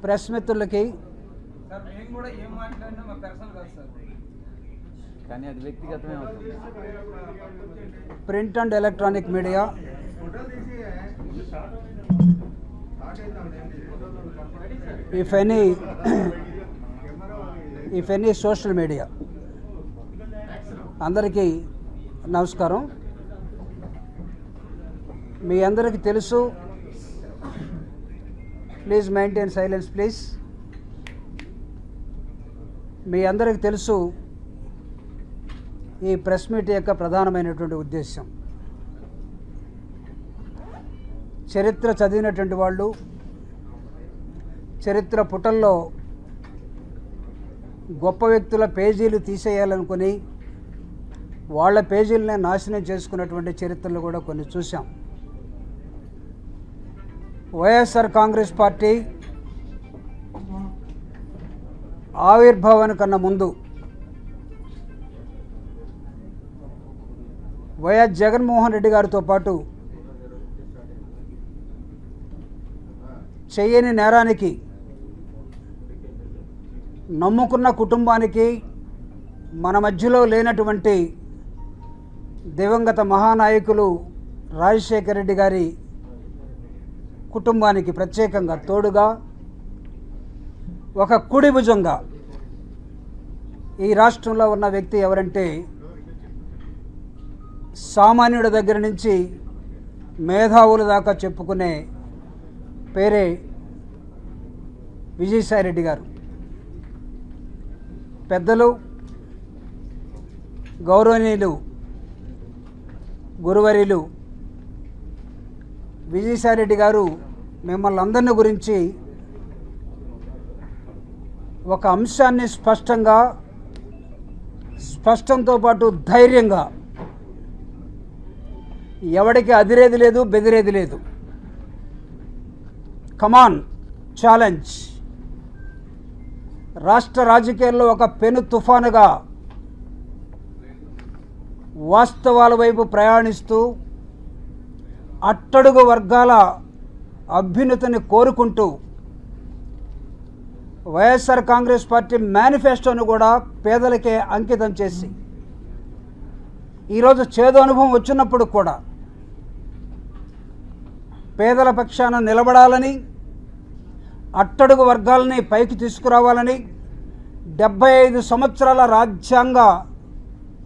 Press మిత్రులకి sir మేము కూడా ఏం మాట్లాడినా మా పర్సనల్ కాదు సార్, కానీ అది వ్యక్తిగతమే అవుతుంది. Print and electronic media, if any social media, అందరికీ నమస్కారం. మీ అందరికీ తెలుసు, ప్లీజ్ మెయింటైన్ సైలెన్స్ ప్లీజ్. మీ అందరికీ తెలుసు ఈ ప్రెస్ మీట్ యొక్క ప్రధానమైనటువంటి ఉద్దేశం. చరిత్ర చదివినటువంటి వాళ్ళు చరిత్ర పుటల్లో గొప్ప వ్యక్తుల పేజీలు తీసేయాలనుకుని వాళ్ళ పేజీలనే నాశనం చేసుకున్నటువంటి చరిత్రలు కూడా కొన్ని చూసాం. వైఎస్ఆర్ కాంగ్రెస్ పార్టీ ఆవిర్భావానికన్నా ముందు వైఎస్ జగన్మోహన్ రెడ్డి గారితో పాటు చేయని నేరానికి నమ్ముకున్న కుటుంబానికి, మన మధ్యలో లేనటువంటి దివంగత మహానాయకులు రాజశేఖర రెడ్డి గారి కుటుంబానికి ప్రత్యేకంగా తోడుగా ఒక కుడి భుజంగా ఈ రాష్ట్రంలో ఉన్న వ్యక్తి ఎవరంటే సామాన్యుడి దగ్గర నుంచి మేధావుల దాకా చెప్పుకునే పేరే విజయసాయిరెడ్డి గారు. పెద్దలు, గౌరవనీయులు, గురువర్యులు విజయసాయిరెడ్డి గారు మిమ్మల్ని అందరిని గురించి ఒక అంశాన్ని స్పష్టంతో పాటు ధైర్యంగా, ఎవడికి అదిరేది లేదు, బెదిరేది లేదు, కమాన్ ఛాలెంజ్, రాష్ట్ర రాజకీయాల్లో ఒక పెను తుఫానుగా వాస్తవాల వైపు ప్రయాణిస్తూ అట్టడుగు వర్గాల అభ్యున్నతిని కోరుకుంటూ వైఎస్ఆర్ కాంగ్రెస్ పార్టీ మేనిఫెస్టోను కూడా పేదలకే అంకితం చేసి ఈరోజు చేదు అనుభవం వచ్చినప్పుడు కూడా పేదల పక్షాన నిలబడాలని, అట్టడుగు వర్గాలని పైకి తీసుకురావాలని 75 సంవత్సరాల రాజ్యాంగ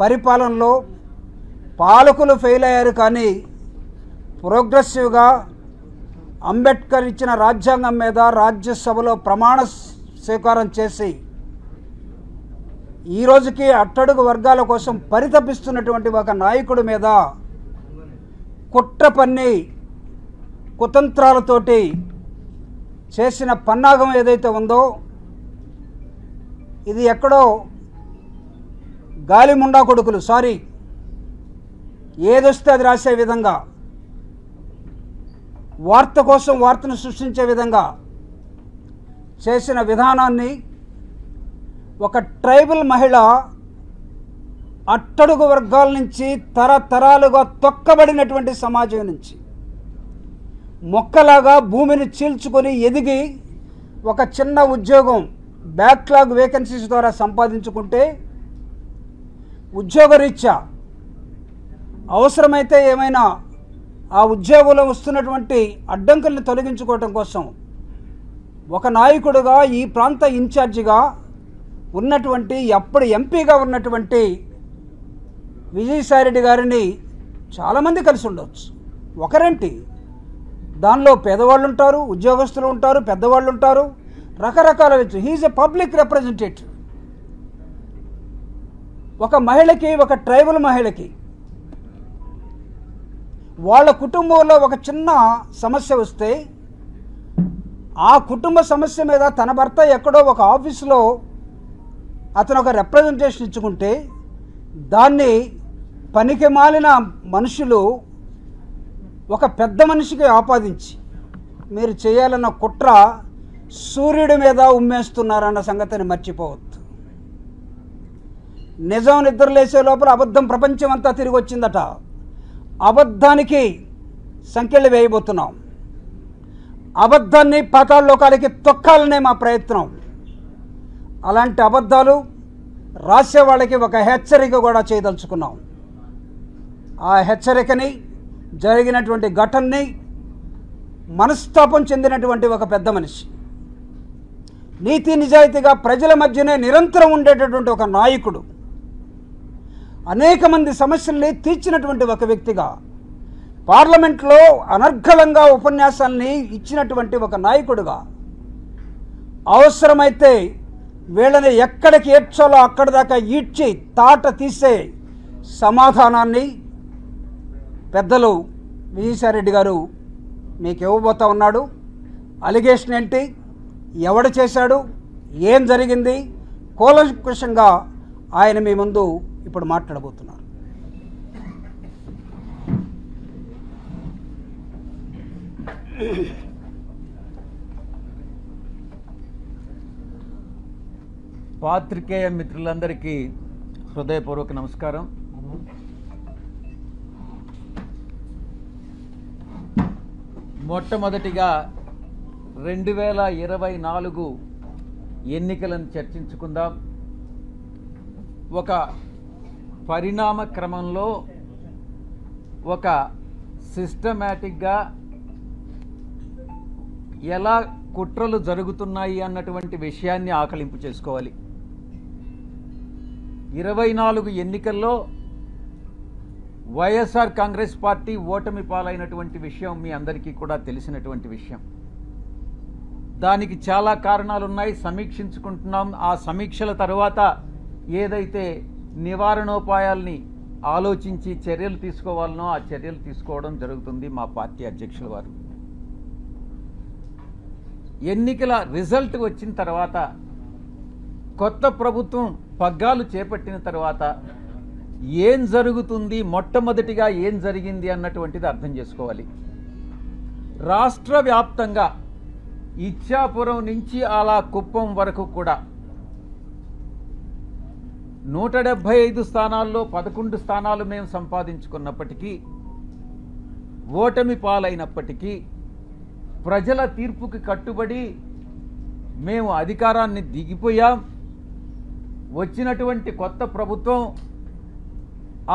పరిపాలనలో పాలకులు ఫెయిల్ అయ్యారు, కానీ ప్రోగ్రెసివ్గా అంబేద్కర్ ఇచ్చిన రాజ్యాంగం మీద రాజ్యసభలో ప్రమాణ స్వీకారం చేసి ఈ రోజుకి అట్టడుగు వర్గాల కోసం పరితపిస్తున్నటువంటి ఒక నాయకుడి మీద కుట్ర పన్ని కుతంత్రాలతోటి చేసిన పన్నాగం ఏదైతే ఉందో, ఇది ఎక్కడో గాలిముండా కొడుకులు ఏదొస్తే అది రాసే విధంగా, వార్త కోసం వార్తను సృష్టించే విధంగా చేసిన విధానాన్ని ఒక ట్రైబల్ మహిళ అట్టడుగు వర్గాల నుంచి తరతరాలుగా తొక్కబడినటువంటి సమాజం నుంచి మొక్కలాగా భూమిని చీల్చుకొని ఎదిగి ఒక చిన్న ఉద్యోగం బ్యాక్లాగ్ వేకెన్సీస్ ద్వారా సంపాదించుకుంటే ఉద్యోగరీత్యా అవసరమైతే ఏమైనా ఆ ఉద్యోగంలో వస్తున్నటువంటి అడ్డంకుల్ని తొలగించుకోవటం కోసం ఒక నాయకుడుగా, ఈ ప్రాంత ఇన్ఛార్జిగా ఉన్నటువంటి, అప్పుడు ఎంపీగా ఉన్నటువంటి విజయసాయిరెడ్డి గారిని చాలామంది కలిసి ఉండవచ్చు. ఒకరేంటి, దానిలో పేదవాళ్ళు ఉంటారు, ఉద్యోగస్తులు ఉంటారు, పెద్దవాళ్ళు ఉంటారు, రకరకాల వ్యక్తులు. He's a public representative. ఒక మహిళకి, ఒక ట్రైబల్ మహిళకి వాళ్ళ కుటుంబంలో ఒక చిన్న సమస్య వస్తే ఆ కుటుంబ సమస్య మీద తన భర్త ఎక్కడో ఒక ఆఫీసులో అతను ఒక రిప్రజెంటేషన్ ఇచ్చుకుంటే దాన్ని పనికిమాలిన మనుషులు ఒక పెద్ద మనిషికి ఆపాదించి మీరు చేయాలన్న కుట్ర సూర్యుడి మీద ఉమ్మేస్తున్నారన్న సంగతిని మర్చిపోవద్దు. నిజం నిద్రలేసే లోపల అబద్ధం ప్రపంచం అంతా తిరిగి వచ్చిందట. అబద్ధానికి సంఖ్యలు వేయబోతున్నాం. అబద్ధాన్ని పాతాళలోకాలకి తొక్కాలనే మా ప్రయత్నం. అలాంటి అబద్ధాలు రాసే వాళ్ళకి ఒక హెచ్చరిక కూడా చేయదలుచుకున్నాం. ఆ హెచ్చరికని, జరిగినటువంటి ఘటనని మనస్తాపం చెందినటువంటి ఒక పెద్ద మనిషి, నీతి నిజాయితీగా ప్రజల మధ్యనే నిరంతరం ఉండేటటువంటి ఒక నాయకుడు, అనేక మంది సమస్యల్ని తీర్చినటువంటి ఒక వ్యక్తిగా, పార్లమెంట్లో అనర్గళంగా ఉపన్యాసాల్ని ఇచ్చినటువంటి ఒక నాయకుడుగా, అవసరమైతే వీళ్ళని ఎక్కడికి ఏడ్చాలో అక్కడి దాకా ఈడ్చి తాట తీసే సమాధానాన్ని పెద్దలు విజయసాయిరెడ్డి గారు మీకు ఇవ్వబోతా ఉన్నాడు. అలిగేషన్ ఏంటి, ఎవడు చేశాడు, ఏం జరిగింది, కూలంకషంగా ఆయన మీ ముందు ఇప్పుడు మాట్లాడబోతున్నారు. పాత్రికేయ మిత్రులందరికీ హృదయపూర్వక నమస్కారం. మొట్టమొదటిగా 2024 ఎన్నికలను చర్చించుకుందాం. ఒక పరిణామ క్రమంలో ఒక సిస్టమేటిక్గా ఎలా కుట్రలు జరుగుతున్నాయి అన్నటువంటి విషయాన్ని ఆకలింపు చేసుకోవాలి. 24 ఎన్నికల్లో వైఎస్ఆర్ కాంగ్రెస్ పార్టీ ఓటమి పాలైనటువంటి విషయం మీ అందరికీ కూడా తెలిసినటువంటి విషయం. దానికి చాలా కారణాలు ఉన్నాయి, సమీక్షించుకుంటున్నాం. ఆ సమీక్షల తర్వాత ఏదైతే నివారణోపాయాల్ని ఆలోచించి చర్యలు తీసుకోవాలనో ఆ చర్యలు తీసుకోవడం జరుగుతుంది మా పార్టీ అధ్యక్షుల వారు. ఎన్నికల రిజల్ట్ వచ్చిన తర్వాత, కొత్త ప్రభుత్వం పగ్గాలు చేపట్టిన తర్వాత ఏం జరుగుతుంది, మొట్టమొదటిగా ఏం జరిగింది అన్నటువంటిది అర్థం చేసుకోవాలి. రాష్ట్ర వ్యాప్తంగా ఇచ్చాపురం నుంచి అలా కుప్పం వరకు కూడా 175 స్థానాల్లో 11 స్థానాలు మేము సంపాదించుకున్నప్పటికీ, ఓటమి పాలైనప్పటికీ ప్రజల తీర్పుకి కట్టుబడి మేము అధికారాన్ని దిగిపోయాం. వచ్చినటువంటి కొత్త ప్రభుత్వం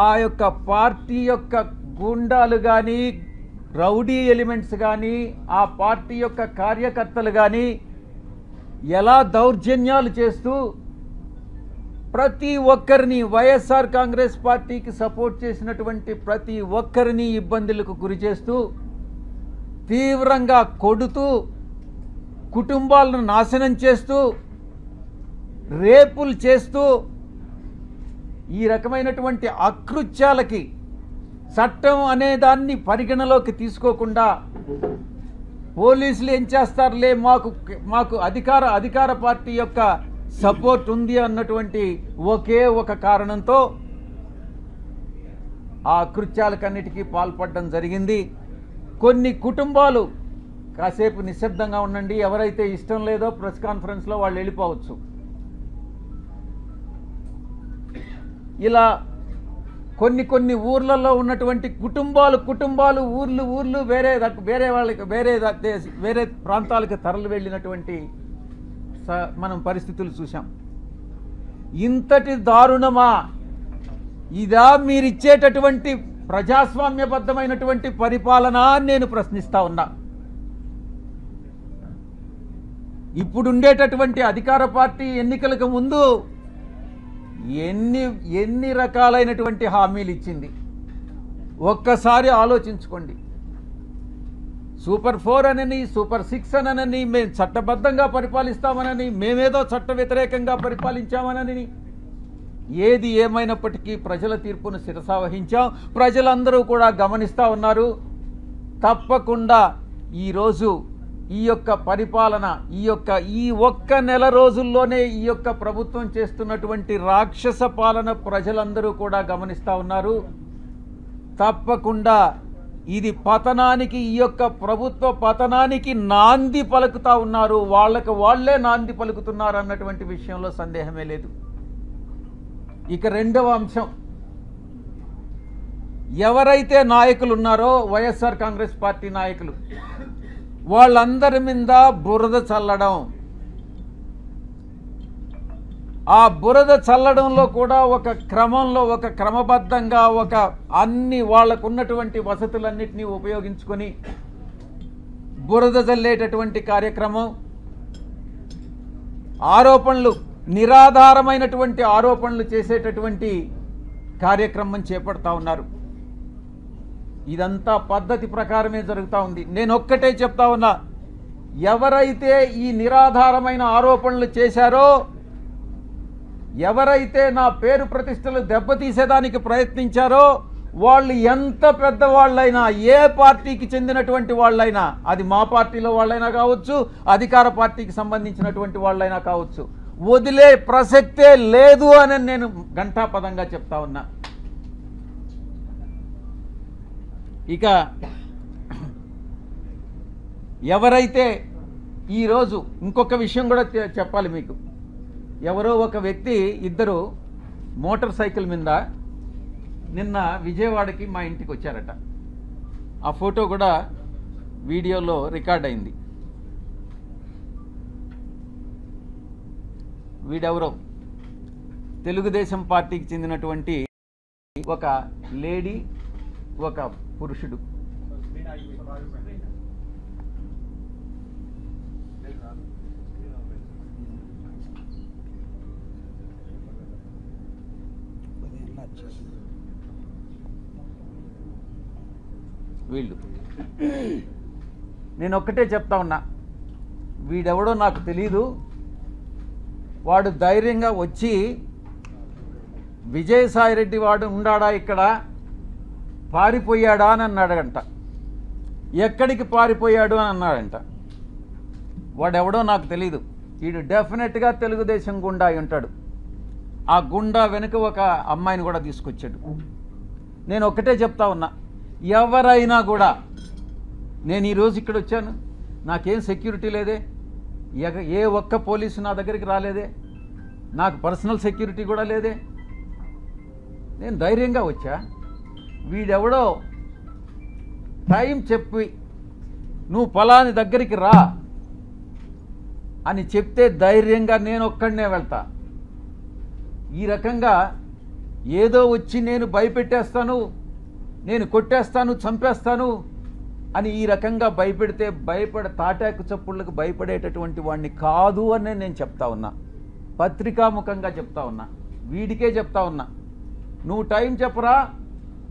ఆ యొక్క పార్టీ యొక్క గూండాలు కానీ, రౌడీ ఎలిమెంట్స్ కానీ, ఆ పార్టీ యొక్క కార్యకర్తలు కానీ ఎలా దౌర్జన్యాలు చేస్తూ ప్రతి ఒక్కరిని, వైఎస్ఆర్ కాంగ్రెస్ పార్టీకి సపోర్ట్ చేసినటువంటి ప్రతి ఒక్కరిని ఇబ్బందులకు గురి చేస్తూ, తీవ్రంగా కొడుతూ, కుటుంబాలను నాశనం చేస్తూ, రేపులు చేస్తూ, ఈ రకమైనటువంటి అకృత్యాలకి చట్టం అనే దాన్ని పరిగణలోకి తీసుకోకుండా పోలీసులు ఏం చేస్తారులే, మాకు అధికార పార్టీ యొక్క సపోర్ట్ ఉంది అన్నటువంటి ఒకే ఒక కారణంతో ఆ అకృత్యాలకన్నిటికీ పాల్పడడం జరిగింది. కొన్ని కుటుంబాలు కాసేపు నిశ్శబ్దంగా ఉండండి, ఎవరైతే ఇష్టం లేదో ప్రెస్ కాన్ఫరెన్స్లో వాళ్ళు వెళ్ళిపోవచ్చు. ఇలా కొన్ని ఊర్లలో ఉన్నటువంటి కుటుంబాలు ఊర్లు వేరే ప్రాంతాలకు తరలి వెళ్ళినటువంటి మనం పరిస్థితులు చూసాం. ఇంతటి దారుణమా ఇదా మీరిచ్చేటటువంటి ప్రజాస్వామ్యబద్ధమైనటువంటి పరిపాలన అని నేను ప్రశ్నిస్తా ఉన్నా. ఇప్పుడుండేటటువంటి అధికార పార్టీ ఎన్నికలకు ముందు ఎన్ని రకాలైనటువంటి హామీలు ఇచ్చింది ఒక్కసారి ఆలోచించుకోండి. సూపర్ 4 అనని, సూపర్ 6 అనని, మేము చట్టబద్ధంగా పరిపాలిస్తామనని, మేమేదో చట్ట వ్యతిరేకంగా పరిపాలించామనని, ఏది ఏమైనప్పటికీ ప్రజల తీర్పును శిరసావహించాం. ప్రజలందరూ కూడా గమనిస్తూ ఉన్నారు. తప్పకుండా ఈరోజు ఈ యొక్క పరిపాలన, ఈ ఒక్క నెల రోజుల్లోనే ఈ యొక్క ప్రభుత్వం చేస్తున్నటువంటి రాక్షస పాలన ప్రజలందరూ కూడా గమనిస్తూ ఉన్నారు. తప్పకుండా ఇది పతనానికి, ఈ యొక్క ప్రభుత్వ పతనానికి నాంది పలుకుతా ఉన్నారు. వాళ్లే నాంది పలుకుతున్నారు అన్నటువంటి విషయంలో సందేహమే లేదు. ఇక రెండవ అంశం, ఎవరైతే నాయకులు ఉన్నారో వైఎస్ఆర్ కాంగ్రెస్ పార్టీ నాయకులు, వాళ్ళందరి మీద బురద చల్లడం. ఆ బురద చల్లడంలో కూడా ఒక క్రమంలో, ఒక క్రమబద్ధంగా, ఒక అన్ని వాళ్ళకున్నటువంటి వసతులన్నిటినీ ఉపయోగించుకొని బురద చల్లేటటువంటి కార్యక్రమం, ఆరోపణలు, నిరాధారమైనటువంటి ఆరోపణలు చేసేటటువంటి కార్యక్రమం చేపడతా ఉన్నారు. ఇదంతా పద్ధతి ప్రకారమే జరుగుతూ ఉంది. నేను ఒక్కటే చెప్తా ఉన్నా, ఎవరైతే ఈ నిరాధారమైన ఆరోపణలు చేశారో, ఎవరైతే నా పేరు ప్రతిష్టలు దెబ్బతీసేదానికి ప్రయత్నించారో, వాళ్ళు ఎంత పెద్దవాళ్ళైనా, ఏ పార్టీకి చెందినటువంటి వాళ్ళైనా, అది మా పార్టీలో వాళ్ళైనా కావచ్చు, అధికార పార్టీకి సంబంధించినటువంటి వాళ్ళైనా కావచ్చు, వదిలే ప్రసక్తే లేదు అని నేను ఘంటాపదంగా చెప్తా ఉన్నా. ఇక ఎవరైతే ఈరోజు ఇంకొక విషయం కూడా చెప్పాలి మీకు. ఎవరో ఒక వ్యక్తి, ఇద్దరు మోటార్ సైకిల్ మీద నిన్న విజయవాడకి మా ఇంటికి వచ్చారట. ఆ ఫోటో కూడా వీడియోలో రికార్డ్ అయింది. వీడెవరో తెలుగుదేశం పార్టీకి చెందినటువంటి ఒక లేడీ, ఒక పురుషుడు. వీళ్ళు, నేను ఒక్కటే చెప్తా ఉన్నా, వీడెవడో నాకు తెలీదు. వాడు ధైర్యంగా వచ్చి విజయసాయిరెడ్డి వాడు ఉండాడా ఇక్కడ, పారిపోయాడా అని అన్నాడంట. ఎక్కడికి పారిపోయాడు అని అన్నాడంట. వాడెవడో నాకు తెలీదు. వీడు డెఫినెట్గా తెలుగుదేశం గుండా అయి ఉంటాడు. ఆ గుండా వెనుక ఒక అమ్మాయిని కూడా తీసుకొచ్చాడు. నేను ఒక్కటే చెప్తా ఉన్నా, ఎవరైనా కూడా, నేను ఈరోజు ఇక్కడ వచ్చాను, నాకేం సెక్యూరిటీ లేదే, ఏ ఒక్క పోలీసు నా దగ్గరికి రాలేదే, నాకు పర్సనల్ సెక్యూరిటీ కూడా లేదే, నేను ధైర్యంగా వచ్చా. వీడెవడో టైం చెప్పి నువ్వు ఫలాని దగ్గరికి రా అని చెప్తే ధైర్యంగా నేను ఒక్కడనే వెళ్తా. ఈ రకంగా ఏదో వచ్చి నేను భయపెట్టేస్తాను, నేను కొట్టేస్తాను, చంపేస్తాను అని ఈ రకంగా భయపెడితే తాటాకు చప్పుళ్ళకు భయపడేటటువంటి వాడిని కాదు అని నేను చెప్తా ఉన్నా. పత్రికాముఖంగా చెప్తా ఉన్నా, వీడికే చెప్తా ఉన్నా. నువ్వు టైం చెప్పరా,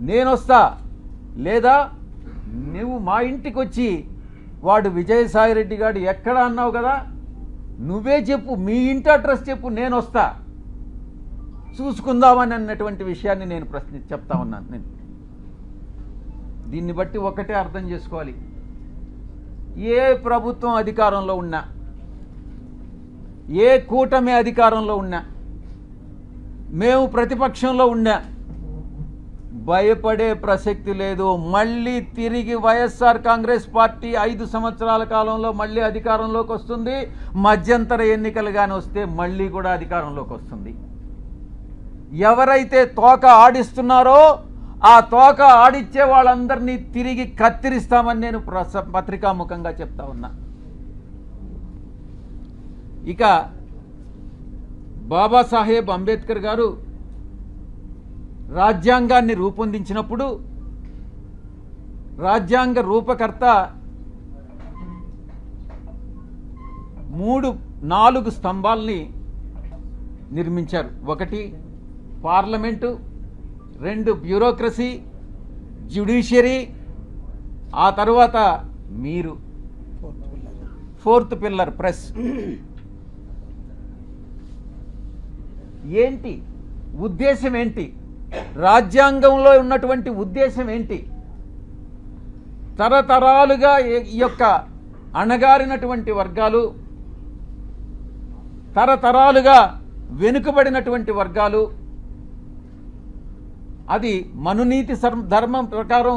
నేను వస్తా, లేదా నువ్వు మా ఇంటికి వచ్చి వాడు విజయసాయిరెడ్డి గారు ఎక్కడ అన్నావు కదా, నువ్వే చెప్పు, మీ ఇంటి అడ్రస్ చెప్పు, నేను వస్తా, చూసుకుందామని అన్నటువంటి విషయాన్ని నేను చెప్తా ఉన్నాను. నేను దీన్ని బట్టి ఒకటే అర్థం చేసుకోవాలి, ఏ ప్రభుత్వం అధికారంలో ఉన్నా, ఏ కూటమి అధికారంలో ఉన్నా, మేము ప్రతిపక్షంలో ఉన్నా, భయపడే ప్రసక్తి లేదు. మళ్ళీ తిరిగి వైఎస్ఆర్ కాంగ్రెస్ పార్టీ 5 సంవత్సరాల కాలంలో మళ్ళీ అధికారంలోకి వస్తుంది. మధ్యంతర ఎన్నికలు కానీ వస్తే మళ్ళీ కూడా అధికారంలోకి వస్తుంది. ఎవరైతే తోక ఆడిస్తున్నారో ఆ తోక ఆడిచ్చే వాళ్ళందరినీ తిరిగి కత్తిరిస్తామని నేను పత్రికాముఖంగా చెప్తా ఉన్నా. ఇక బాబాసాహెబ్ అంబేద్కర్ గారు రాజ్యాంగాన్ని రూపొందించినప్పుడు రాజ్యాంగ రూపకర్త 4 స్తంభాల్ని నిర్మించారు. 1 పార్లమెంటు, 2 బ్యూరోక్రసీ, జ్యుడిషియరీ, ఆ తర్వాత మీరు 4th పిల్లర్ ప్రెస్. ఏంటి ఉద్దేశం, ఏంటి రాజ్యాంగంలో ఉన్నటువంటి ఉద్దేశం ఏంటి? తరతరాలుగా ఈ యొక్క అణగారినటువంటి వర్గాలు, తరతరాలుగా వెనుకబడినటువంటి వర్గాలు, అది మనునీతి ధర్మం ప్రకారం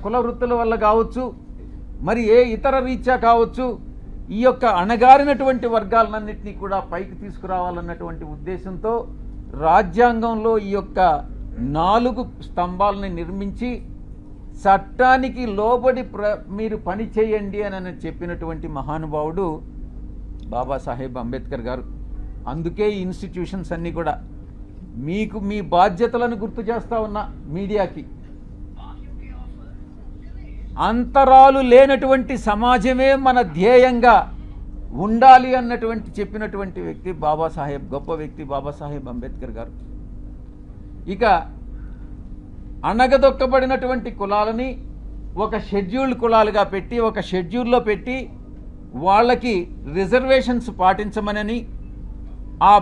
కుల వృత్తుల వల్ల కావచ్చు, మరి ఏ ఇతర రీత్యా కావచ్చు, ఈ యొక్క అణగారినటువంటి వర్గాలన్నింటినీ కూడా పైకి తీసుకురావాలన్నటువంటి ఉద్దేశంతో రాజ్యాంగంలో ఈ యొక్క 4 స్తంభాలని నిర్మించి చట్టానికి లోబడి మీరు పని చేయండి అని చెప్పినటువంటి మహానుభావుడు బాబాసాహెబ్ అంబేద్కర్ గారు. అందుకే ఈ ఇన్స్టిట్యూషన్స్ అన్నీ కూడా మీకు మీ బాధ్యతలను గుర్తు చేస్తా ఉన్నా. మీడియాకి అంతరాలు లేనటువంటి సమాజమే మన ధ్యేయంగా ఉండాలి అన్నటువంటి చెప్పినటువంటి వ్యక్తి బాబాసాహెబ్, గొప్ప వ్యక్తి బాబాసాహెబ్ అంబేద్కర్ గారు. ఇక అణగదొక్కబడినటువంటి కులాలని ఒక షెడ్యూల్డ్ కులాలుగా పెట్టి, ఒక షెడ్యూల్లో పెట్టి వాళ్ళకి రిజర్వేషన్స్ పాటించమనని ఆ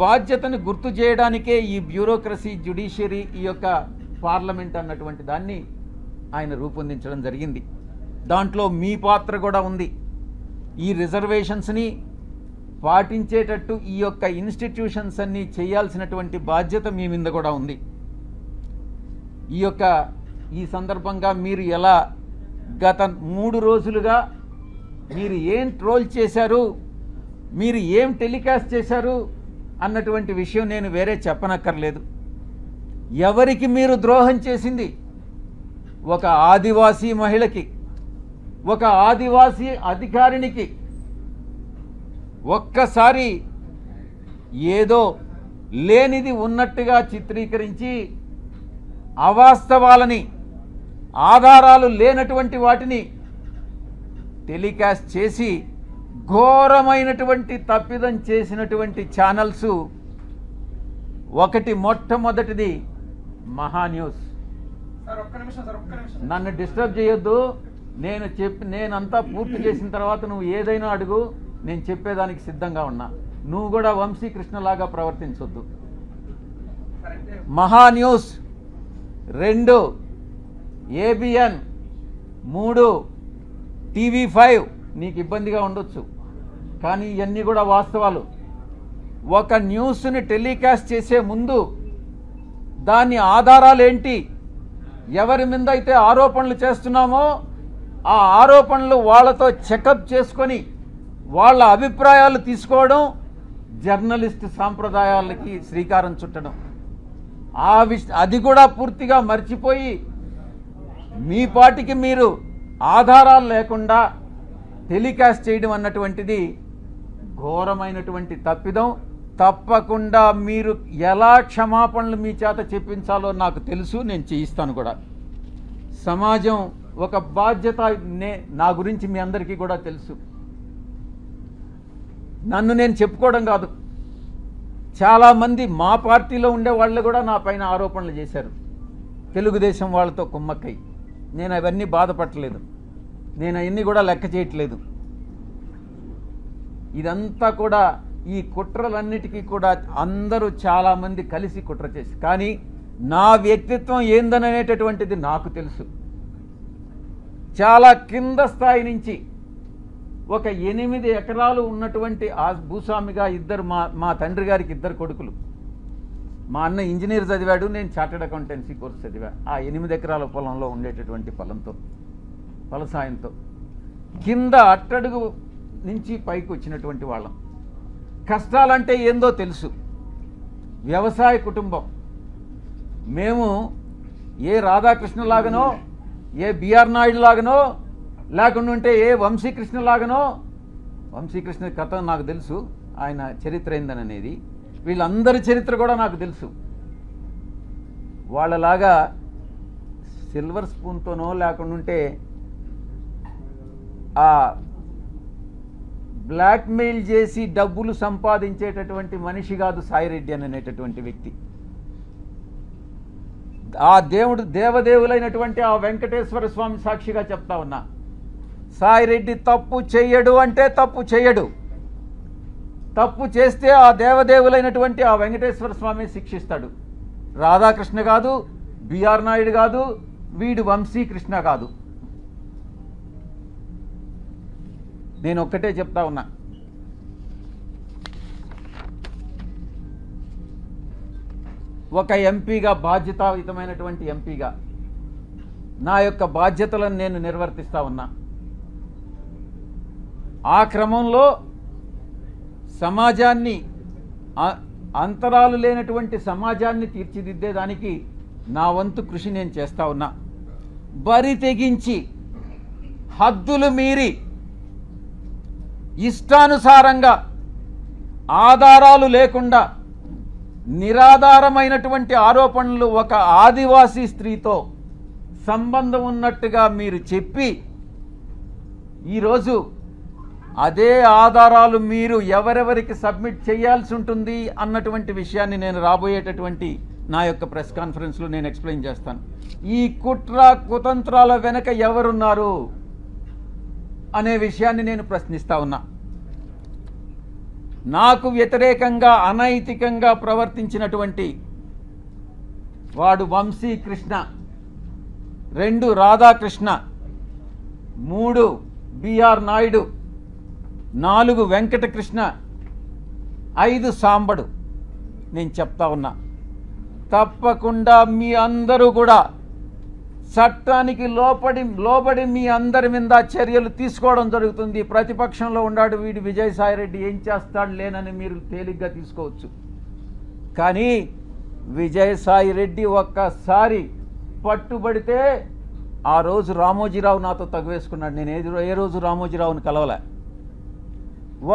బాధ్యతని గుర్తు చేయడానికే ఈ బ్యూరోక్రసీ, జ్యుడిషియరీ, ఈ యొక్క పార్లమెంట్ అన్నటువంటి దాన్ని ఆయన రూపొందించడం జరిగింది. దాంట్లో మీ పాత్ర కూడా ఉంది. ఈ రిజర్వేషన్స్ని పాటించేటట్టు ఈ యొక్క ఇన్స్టిట్యూషన్స్ అన్నీ చేయాల్సినటువంటి బాధ్యత మీ మీద కూడా ఉంది. ఈ సందర్భంగా మీరు ఎలా గత 3 రోజులుగా మీరు ఏం ట్రోల్ చేశారు, మీరు ఏం టెలికాస్ట్ చేశారు అన్నటువంటి విషయం నేను వేరే చెప్పనక్కర్లేదు. ఎవరికి మీరు ద్రోహం చేసింది? ఒక ఆదివాసీ మహిళకి, ఒక ఆదివాసీ అధికారినికి ఒక్కసారి ఏదో లేనిది ఉన్నట్టుగా చిత్రీకరించి అవాస్తవాలని, ఆధారాలు లేనటువంటి వాటిని టెలికాస్ట్ చేసి ఘోరమైనటువంటి తప్పిదం చేసినటువంటి ఛానల్స్ మొట్టమొదటిది మహాన్యూస్. నన్ను డిస్టర్బ్ చేయొద్దు. నేనంతా పూర్తి చేసిన తర్వాత నువ్వు ఏదైనా అడుగు, నేను చెప్పేదానికి సిద్ధంగా ఉన్నా. నువ్వు కూడా వంశీకృష్ణలాగా ప్రవర్తించొద్దు. మహాన్యూస్ 2, ABN 3, TV5 నీకు ఇబ్బందిగా ఉండొచ్చు, కానీ ఇవన్నీ కూడా వాస్తవాలు. ఒక న్యూస్ని టెలికాస్ట్ చేసే ముందు దాని ఆధారాలు ఏంటి, ఎవరి మీద అయితే ఆరోపణలు చేస్తున్నామో ఆ ఆరోపణలు వాళ్ళతో చెకప్ చేసుకొని వాళ్ళ అభిప్రాయాలు తీసుకోవడం జర్నలిస్ట్ సాంప్రదాయాలకి శ్రీకారం చుట్టడం. అది కూడా పూర్తిగా మర్చిపోయి మీ పాటికి మీరు ఆధారాలు లేకుండా టెలికాస్ట్ చేయడం అన్నటువంటిది ఘోరమైనటువంటి తప్పిదం. తప్పకుండా మీరు ఎలా క్షమాపణలు మీ చేత చెప్పించాలో నాకు తెలుసు, నేను చేయిస్తాను కూడా. సమాజం ఒక బాధ్యత, నా గురించి మీ అందరికీ కూడా తెలుసు. నన్ను నేను చెప్పుకోవడం కాదు, చాలామంది మా పార్టీలో ఉండే వాళ్ళు కూడా నా పైన ఆరోపణలు చేశారు, తెలుగుదేశం వాళ్ళతో కుమ్మక్కై. నేను అవన్నీ బాధపడలేదు, నేను అవన్నీ కూడా లెక్క చేయట్లేదు. ఇదంతా కూడా ఈ కుట్రలన్నిటికీ కూడా అందరూ చాలామంది కలిసి కుట్ర చేసి, కానీ నా వ్యక్తిత్వం ఏందనేటటువంటిది నాకు తెలుసు. చాలా కింద స్థాయి నుంచి ఒక 8 ఎకరాలు ఉన్నటువంటి ఆ భూస్వామిగా మా తండ్రి గారికి 2 కొడుకులు. మా అన్న ఇంజనీర్ చదివాడు, నేను చార్టెడ్ అకౌంటెన్సీ కోర్స్ చదివా. ఆ 8 ఎకరాల పొలంలో ఉండేటటువంటి ఫలసాయంతో కింద అట్టడుగు నుంచి పైకి వచ్చినటువంటి వాళ్ళం. కష్టాలంటే ఏందో తెలుసు. వ్యవసాయ కుటుంబం మేము. ఏ రాధాకృష్ణలాగనో, ఏ బిఆర్ నాయుడు లాగనో, లేకుండా ఉంటే ఏ వంశీకృష్ణ లాగనో. వంశీకృష్ణ కథ నాకు తెలుసు, ఆయన చరిత్ర ఏందనేది. వీళ్ళందరి చరిత్ర కూడా నాకు తెలుసు. వాళ్ళలాగా సిల్వర్ స్పూన్తోనో లేకుండా ఉంటే ఆ బ్లాక్మెయిల్ చేసి డబ్బులు సంపాదించేటటువంటి మనిషి కాదు సాయిరెడ్డి అనేటటువంటి వ్యక్తి. ఆ దేవదేవులైనటువంటి ఆ వెంకటేశ్వర స్వామి సాక్షిగా చెప్తా ఉన్నా, సాయిరెడ్డి తప్పు చెయ్యడు అంటే తప్పు చెయ్యడు. తప్పు చేస్తే ఆ దేవదేవులైనటువంటి ఆ వెంకటేశ్వర స్వామి శిక్షిస్తాడు. రాధాకృష్ణ కాదు, బిఆర్ నాయుడు కాదు, వీడు వంశీకృష్ణ కాదు. నేను ఒక్కటే చెప్తా ఉన్నా, ఒక ఎంపీగా, బాధ్యతాయుతమైనటువంటి ఎంపీగా నా యొక్క బాధ్యతలను నేను నిర్వర్తిస్తా ఉన్నా. ఆ క్రమంలో సమాజాన్ని, అంతరాలు లేనటువంటి సమాజాన్ని తీర్చిదిద్దేదానికి నా వంతు కృషి నేను చేస్తా ఉన్నా. బరి తెగించి హద్దులు మీరి ఇష్టానుసారంగా ఆధారాలు లేకుండా నిరాధారమైనటువంటి ఆరోపణలు ఒక ఆదివాసీ స్త్రీతో సంబంధం ఉన్నట్టుగా మీరు చెప్పి ఈరోజు అదే ఆధారాలు మీరు ఎవరెవరికి సబ్మిట్ చేయాల్సి ఉంటుంది అన్నటువంటి విషయాన్ని నేను రాబోయేటటువంటి నా యొక్క ప్రెస్ కాన్ఫరెన్స్లో నేను ఎక్స్ప్లెయిన్ చేస్తాను. ఈ కుట్ర కుతంత్రాల వెనక ఎవరున్నారు అనే విషయాన్ని నేను ప్రశ్నిస్తా ఉన్నా. నాకు వ్యతిరేకంగా అనైతికంగా ప్రవర్తించినటువంటి వాడు వంశీకృష్ణ, 2 రాధాకృష్ణ, 3 బిఆర్ నాయుడు, 4 వెంకటకృష్ణ, 5 సాంబడు. నేను చెప్తా ఉన్నా, తప్పకుండా మీ అందరూ కూడా చట్టానికి లోబడి మీ అందరి మీద చర్యలు తీసుకోవడం జరుగుతుంది. ప్రతిపక్షంలో ఉన్నాడు వీడు విజయసాయిరెడ్డి, ఏం చేస్తాడు లేనని మీరు తేలిగ్గా తీసుకోవచ్చు. కానీ విజయసాయిరెడ్డి ఒక్కసారి పట్టుబడితే ఆ రోజు రామోజీరావు నాతో తగువేసుకున్నాడు. నేను ఏ రోజు రామోజీరావుని కలవలే.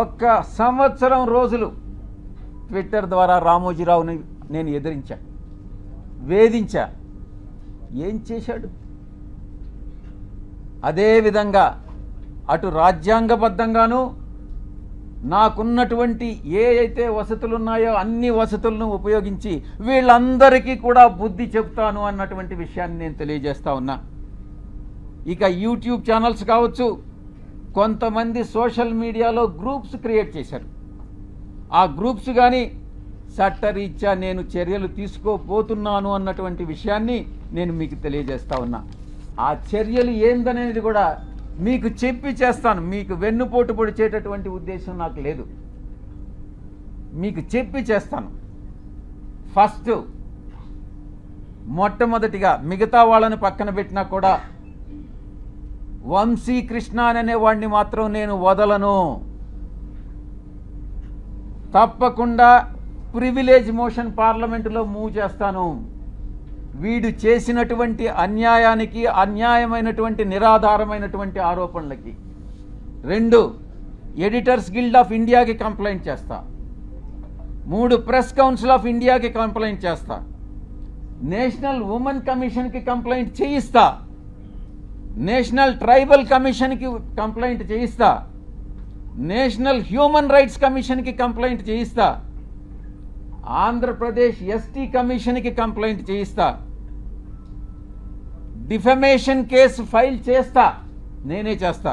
1 సంవత్సరం రోజులు ట్విట్టర్ ద్వారా రామోజీరావుని నేను ఎదిరించా, వేధించా. ఏం చేశాడు? అదేవిధంగా అటు రాజ్యాంగబద్ధంగాను నాకున్నటువంటి ఏ అయితే వసతులు ఉన్నాయో అన్ని వసతులను ఉపయోగించి వీళ్ళందరికీ కూడా బుద్ధి చెప్తాను అన్నటువంటి విషయాన్ని నేను తెలియజేస్తా ఉన్నా. ఇక యూట్యూబ్ ఛానల్స్ కావచ్చు, కొంతమంది సోషల్ మీడియాలో గ్రూప్స్ క్రియేట్ చేశారు. ఆ గ్రూప్స్ కానీ చట్టరీత్యా నేను చర్యలు తీసుకోబోతున్నాను అన్నటువంటి విషయాన్ని నేను మీకు తెలియజేస్తా ఉన్నా. ఆ చర్యలు ఏందనేది కూడా మీకు చెప్పి చేస్తాను. మీకు వెన్నుపోటు పొడిచేటటువంటి ఉద్దేశం నాకు లేదు, మీకు చెప్పి చేస్తాను. ఫస్ట్ మొట్టమొదటిగా మిగతా వాళ్ళని పక్కన పెట్టినా కూడా వంశీకృష్ణ అనే వాడిని మాత్రం నేను వదలను. తప్పకుండా ప్రివిలేజ్ మోషన్ పార్లమెంటులో మూవ్ చేస్తాను. వీడు చేసినటువంటి అన్యాయానికి, అన్యాయమైనటువంటి నిరాధారమైనటువంటి ఆరోపణలకి. 2 ఎడిటర్స్ గిల్డ్ ఆఫ్ ఇండియాకి కంప్లైంట్ చేస్తా. 3 ప్రెస్ కౌన్సిల్ ఆఫ్ ఇండియాకి కంప్లైంట్ చేస్తా. నేషనల్ ఉమెన్ కమిషన్కి కంప్లైంట్ చేయిస్తా. నేషనల్ ట్రైబల్ కమిషన్కి కంప్లైంట్ చేయిస్తా. నేషనల్ హ్యూమన్ రైట్స్ కమిషన్కి కంప్లైంట్ చేయిస్తా. ఆంధ్రప్రదేశ్ ఎస్టీ కమిషన్కి కంప్లైంట్ చేయిస్తా. డిఫమేషన్ కేసు ఫైల్ చేస్తా, నేనే చేస్తా.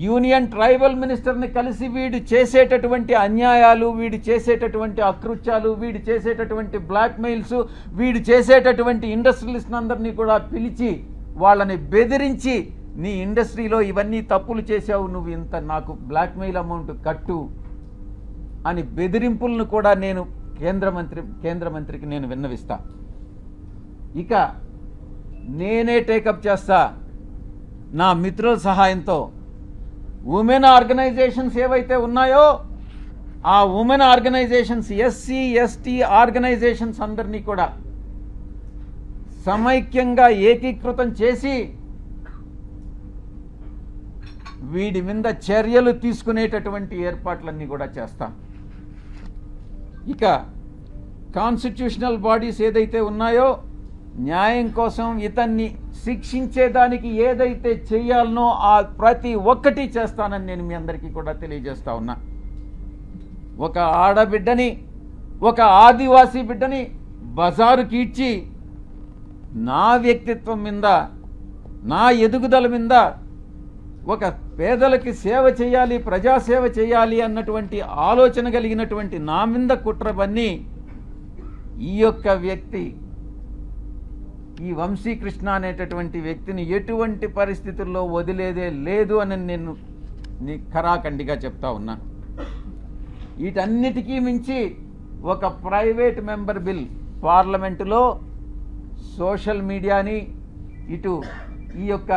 యూనియన్ ట్రైబల్ మినిస్టర్ని కలిసి వీడు చేసేటటువంటి అన్యాయాలు, వీడు చేసేటటువంటి అకృత్యాలు, వీడు చేసేటటువంటి బ్లాక్మెయిల్స్, వీడు చేసేటటువంటి ఇండస్ట్రియలిస్ట్ అందరినీ కూడా పిలిచి వాళ్ళని బెదిరించి నీ ఇండస్ట్రీలో ఇవన్నీ తప్పులు చేశావు, నువ్వు ఇంత నాకు బ్లాక్మెయిల్ అమౌంట్ కట్టు అని బెదిరింపులను కూడా నేను కేంద్ర మంత్రికి నేను విన్నవిస్తా. ఇక నేనే టేకప్ చేస్తా నా మిత్రుల సహాయంతో. ఉమెన్ ఆర్గనైజేషన్స్ ఏవైతే ఉన్నాయో ఆ women organizations, SC ST organizations అందరినీ కూడా సమైక్యంగా ఏకీకృతం చేసి వీడి మీద చర్యలు తీసుకునేటటువంటి ఏర్పాట్లన్నీ కూడా చేస్తాం. ఇక కాన్స్టిట్యూషనల్ బాడీస్ ఏదైతే ఉన్నాయో న్యాయం కోసం ఇతన్ని శిక్షించేదానికి ఏదైతే చేయాలనో ఆ ప్రతి ఒక్కటి చేస్తానని నేను మీ అందరికీ కూడా తెలియజేస్తా ఉన్నా. ఒక ఆడబిడ్డని, ఒక ఆదివాసీ బిడ్డని బజారుకి ఇచ్చి నా వ్యక్తిత్వం మీద, నా ఎదుగుదల మీద, ఒక పేదలకి సేవ చేయాలి, ప్రజాసేవ చేయాలి అన్నటువంటి ఆలోచన కలిగినటువంటి నా మీద కుట్రబన్ని ఈ యొక్క వ్యక్తి, ఈ వంశీకృష్ణ అనేటటువంటి వ్యక్తిని ఎటువంటి పరిస్థితుల్లో వదిలేదే లేదు అని నేను ఖరాఖండిగా చెప్తా ఉన్నా. వీటన్నిటికీ మించి ఒక ప్రైవేట్ మెంబర్ బిల్ పార్లమెంటులో సోషల్ మీడియాని, ఇటు ఈ యొక్క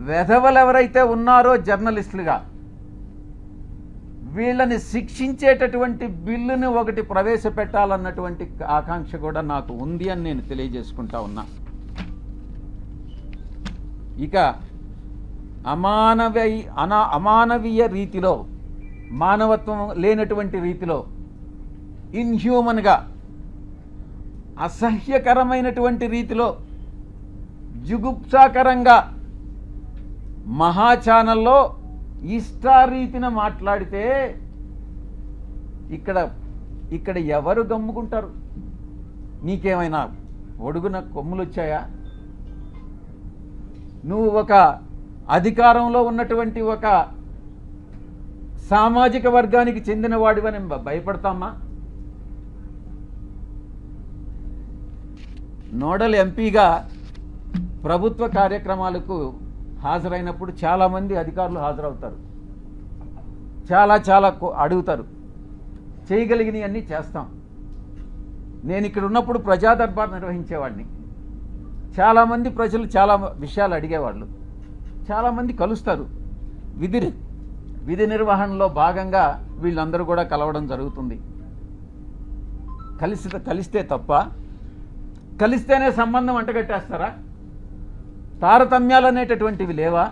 వెధవలు ఎవరైతే ఉన్నారో జర్నలిస్టులుగా వీళ్ళని శిక్షించేటటువంటి బిల్లుని ఒకటి ప్రవేశపెట్టాలన్నటువంటి ఆకాంక్ష కూడా నాకు ఉంది అని నేను తెలియజేసుకుంటా ఉన్నా. ఇక అమానవీయ రీతిలో, మానవత్వం లేనటువంటి రీతిలో, ఇన్హ్యూమన్గా, అసహ్యకరమైనటువంటి రీతిలో, జుగుప్సాకరంగా మహా ఛానల్లో ఇష్టారీతిన మాట్లాడితే ఇక్కడ ఎవరు గమ్ముకుంటారు? నీకేమైనా ఒడుగున కొమ్ములు వచ్చాయా? నువ్వు ఒక అధికారంలో ఉన్నటువంటి ఒక సామాజిక వర్గానికి చెందిన వాడివని భయపడతామా? నోడల్ ఎంపీగా ప్రభుత్వ కార్యక్రమాలకు హాజరైనప్పుడు చాలామంది అధికారులు హాజరవుతారు, చాలా అడుగుతారు, చేయగలిగినవి అన్నీ చేస్తాం. నేను ఇక్కడ ఉన్నప్పుడు ప్రజా దర్బార్ నిర్వహించేవాడిని. చాలామంది ప్రజలు చాలా విషయాలు అడిగేవాళ్ళు, చాలామంది కలుస్తారు. విధి నిర్వహణలో భాగంగా వీళ్ళందరూ కూడా కలవడం జరుగుతుంది. కలిస్తే తప్ప, కలిస్తేనే సంబంధం అంటగట్టేస్తారా? తారతమ్యాలు అనేటటువంటివి లేవా?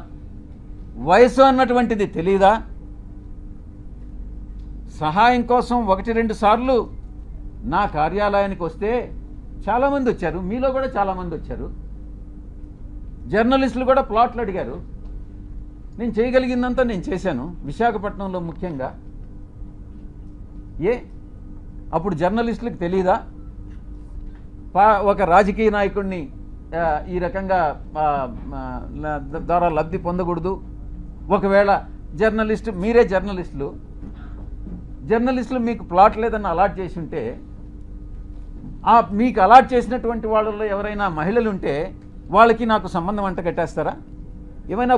వయసు అన్నటువంటిది తెలీదా? సహాయం కోసం 1-2 సార్లు నా కార్యాలయానికి వస్తే చాలామంది వచ్చారు, మీలో కూడా చాలామంది వచ్చారు. జర్నలిస్టులు కూడా ప్లాట్లు అడిగారు. నేను చేయగలిగిందంతా నేను చేశాను, విశాఖపట్నంలో ముఖ్యంగా. అప్పుడు జర్నలిస్టులకు తెలీదా? ఒక రాజకీయ నాయకుడిని ఈ రకంగా ద్వారా లబ్ధి పొందకూడదు. ఒకవేళ మీరే జర్నలిస్టులు మీకు ప్లాట్ లేదని అలాట్ చేసి ఉంటే, మీకు అలాట్ చేసినటువంటి వాళ్ళలో ఎవరైనా మహిళలు ఉంటే వాళ్ళకి నాకు సంబంధం అంట కట్టేస్తారా? ఏమైనా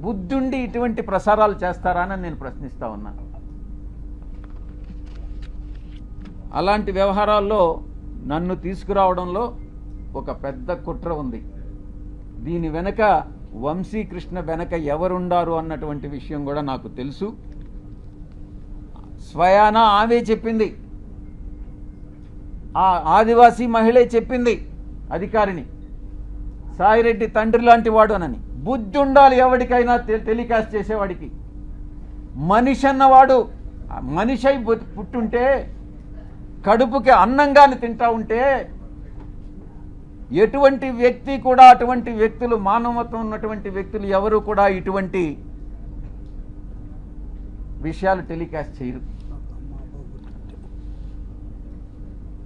బుద్ధుండి ఇటువంటి ప్రసారాలు చేస్తారా అని నేను ప్రశ్నిస్తా ఉన్నా. అలాంటి వ్యవహారాల్లో నన్ను తీసుకురావడంలో ఒక పెద్ద కుట్ర ఉంది. దీని వెనక వంశీకృష్ణ వెనక ఎవరుండారు అన్నటువంటి విషయం కూడా నాకు తెలుసు. స్వయాన ఆమె చెప్పింది, ఆ ఆదివాసీ మహిళే చెప్పింది అధికారిని, సాయిరెడ్డి తండ్రి లాంటి వాడు అనని. బుద్ధి ఉండాలి ఎవరికైనా టెలికాస్ట్ చేసేవాడికి. మనిషి అన్నవాడు మనిషి పుట్టుంటే, కడుపుకి అన్నంగాని తింటా ఉంటే, ఎటువంటి వ్యక్తి కూడా, అటువంటి వ్యక్తులు, మానవత్వం ఉన్నటువంటి వ్యక్తులు ఎవరు కూడా ఇటువంటి విషయాలు టెలికాస్ట్ చేయరు.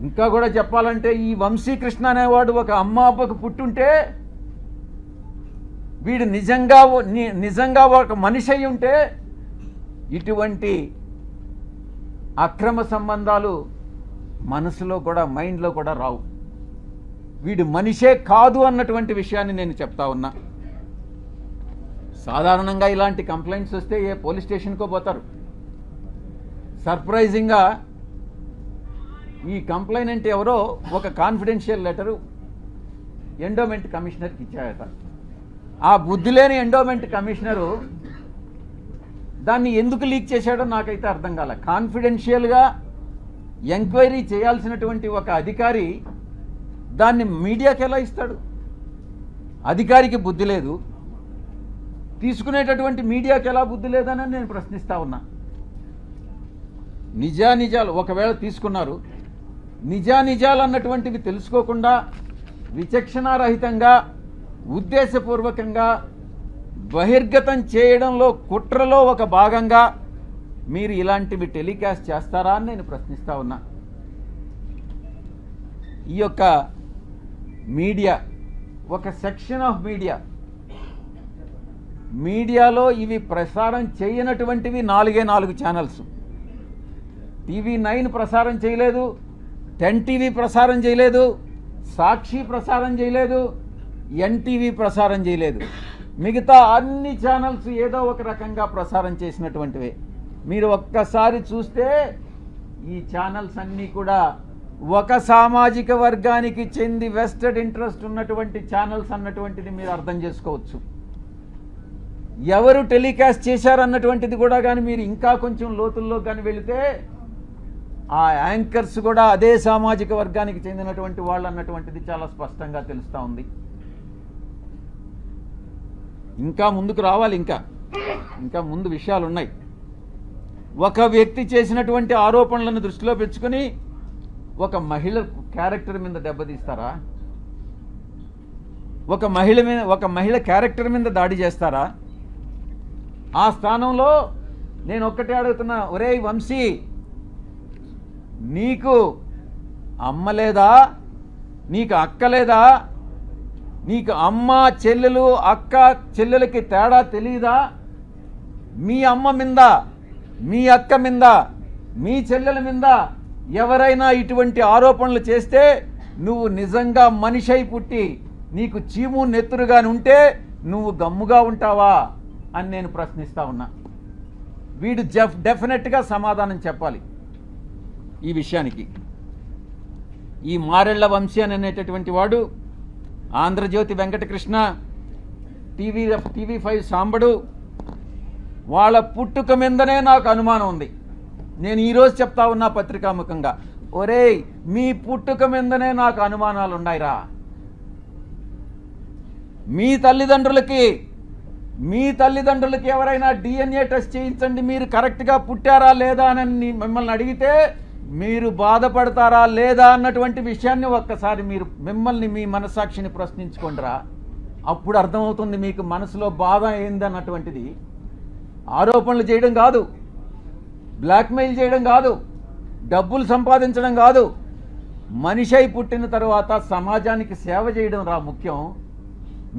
ఇంకా కూడా చెప్పాలంటే, ఈ వంశీకృష్ణ అనేవాడు ఒక అమ్మ అబ్బకు పుట్టుంటే, వీడు నిజంగా ఒక మనిషి అయి ఉంటే ఇటువంటి అక్రమ సంబంధాలు మనసులో కూడా, మైండ్లో కూడా రావు. వీడు మనిషే కాదు అన్నటువంటి విషయాన్ని నేను చెప్తా ఉన్నా. సాధారణంగా ఇలాంటి కంప్లైంట్స్ వస్తే ఏ పోలీస్ స్టేషన్కో పోతారు. సర్ప్రైజింగ్గా ఈ కంప్లైనెంట్ ఎవరో ఒక కాన్ఫిడెన్షియల్ లెటరు ఎండోమెంట్ కమిషనర్కి ఇచ్చాయట. ఆ బుద్ధి లేని ఎండోమెంట్ కమిషనరు దాన్ని ఎందుకు లీక్ చేశాడో నాకైతే అర్థం కాలే. కాన్ఫిడెన్షియల్గా ఎంక్వైరీ చేయాల్సినటువంటి ఒక అధికారి దాన్ని మీడియాకి ఎలా ఇస్తాడు? అధికారికి బుద్ధి లేదు, తీసుకునేటటువంటి మీడియాకి ఎలా బుద్ధి లేదని నేను ప్రశ్నిస్తా ఉన్నా. నిజానిజాలు ఒకవేళ తీసుకున్నారు, నిజానిజాలు అన్నటువంటివి తెలుసుకోకుండా విచక్షణారహితంగా ఉద్దేశపూర్వకంగా బహిర్గతం చేయడంలో, కుట్రలో ఒక భాగంగా మీరు ఇలాంటివి టెలికాస్ట్ చేస్తారా అని నేను ప్రశ్నిస్తా ఉన్నా. ఈ యొక్క మీడియా, ఒక సెక్షన్ ఆఫ్ మీడియాలో ఇవి ప్రసారం చేయనటువంటివి 4 ఛానల్స్. TV9 ప్రసారం చేయలేదు, 10 TV ప్రసారం చేయలేదు, సాక్షి ప్రసారం చేయలేదు, NTV ప్రసారం చేయలేదు. మిగతా అన్ని ఛానల్స్ ఏదో ఒక రకంగా ప్రసారం చేసినటువంటివే. మీరు ఒక్కసారి చూస్తే ఈ ఛానల్స్ అన్నీ కూడా ఒక సామాజిక వర్గానికి చెంది వెస్టెడ్ ఇంట్రెస్ట్ ఉన్నటువంటి ఛానల్స్ అన్నటువంటిది మీరు అర్థం చేసుకోవచ్చు. ఎవరు టెలికాస్ట్ చేశారన్నటువంటిది కూడా కానీ మీరు ఇంకా కొంచెం లోతుల్లో కానీ వెళితే ఆ యాంకర్స్ కూడా అదే సామాజిక వర్గానికి చెందినటువంటి వాళ్ళు అన్నటువంటిది చాలా స్పష్టంగా తెలుస్తూ ఉంది. ఇంకా ముందుకు రావాలి, ఇంకా ముందు విషయాలు ఉన్నాయి. ఒక వ్యక్తి చేసినటువంటి ఆరోపణలను దృష్టిలో పెంచుకొని ఒక మహిళ క్యారెక్టర్ మీద దెబ్బతీస్తారా? ఒక మహిళ క్యారెక్టర్ మీద దాడి చేస్తారా? ఆ స్థానంలో నేను ఒక్కటే అడుగుతున్నా, ఒరేయ్ వంశీ, నీకు అమ్మ లేదా? నీకు అక్క లేదా? నీకు అమ్మ చెల్లెలు అక్క చెల్లెలకి తేడా తెలియదా? మీ అమ్మ మీద, మీ అక్క మీద, మీ చెల్లెల మీద ఎవరైనా ఇటువంటి ఆరోపణలు చేస్తే నువ్వు నిజంగా మనిషై పుట్టి నీకు చీము నెత్తురుగాని ఉంటే నువ్వు గమ్ముగా ఉంటావా అని నేను ప్రశ్నిస్తా ఉన్నా. వీడు డెఫినెట్గా సమాధానం చెప్పాలి ఈ విషయానికి. ఈ మారెళ్ల వంశీ అని అనేటటువంటి వాడు, ఆంధ్రజ్యోతి వెంకటకృష్ణ, టీవీ5 సాంబడు, వాళ్ళ పుట్టుక మీదనే నాకు అనుమానం ఉంది. నేను ఈరోజు చెప్తా ఉన్నా పత్రికాముఖంగా, ఒరేయ్ మీ పుట్టుక మీదనే నాకు అనుమానాలు ఉన్నాయిరా. మీ తల్లిదండ్రులకి ఎవరైనా డిఎన్ఏ టెస్ట్ చేయించండి, మీరు కరెక్ట్గా పుట్టారా లేదా అని మిమ్మల్ని అడిగితే మీరు బాధపడతారా లేదా అన్నటువంటి విషయాన్ని ఒక్కసారి మీరు మిమ్మల్ని మీ మనస్సాక్షిని ప్రశ్నించుకోండిరా. అప్పుడు అర్థమవుతుంది మీకు మనసులో బాధ ఏందన్నటువంటిది. ఆరోపణలు చేయడం కాదు, బ్లాక్మెయిల్ చేయడం కాదు, డబ్బులు సంపాదించడం కాదు, మనిషి అయి పుట్టిన తర్వాత సమాజానికి సేవ చేయడం రా ముఖ్యం.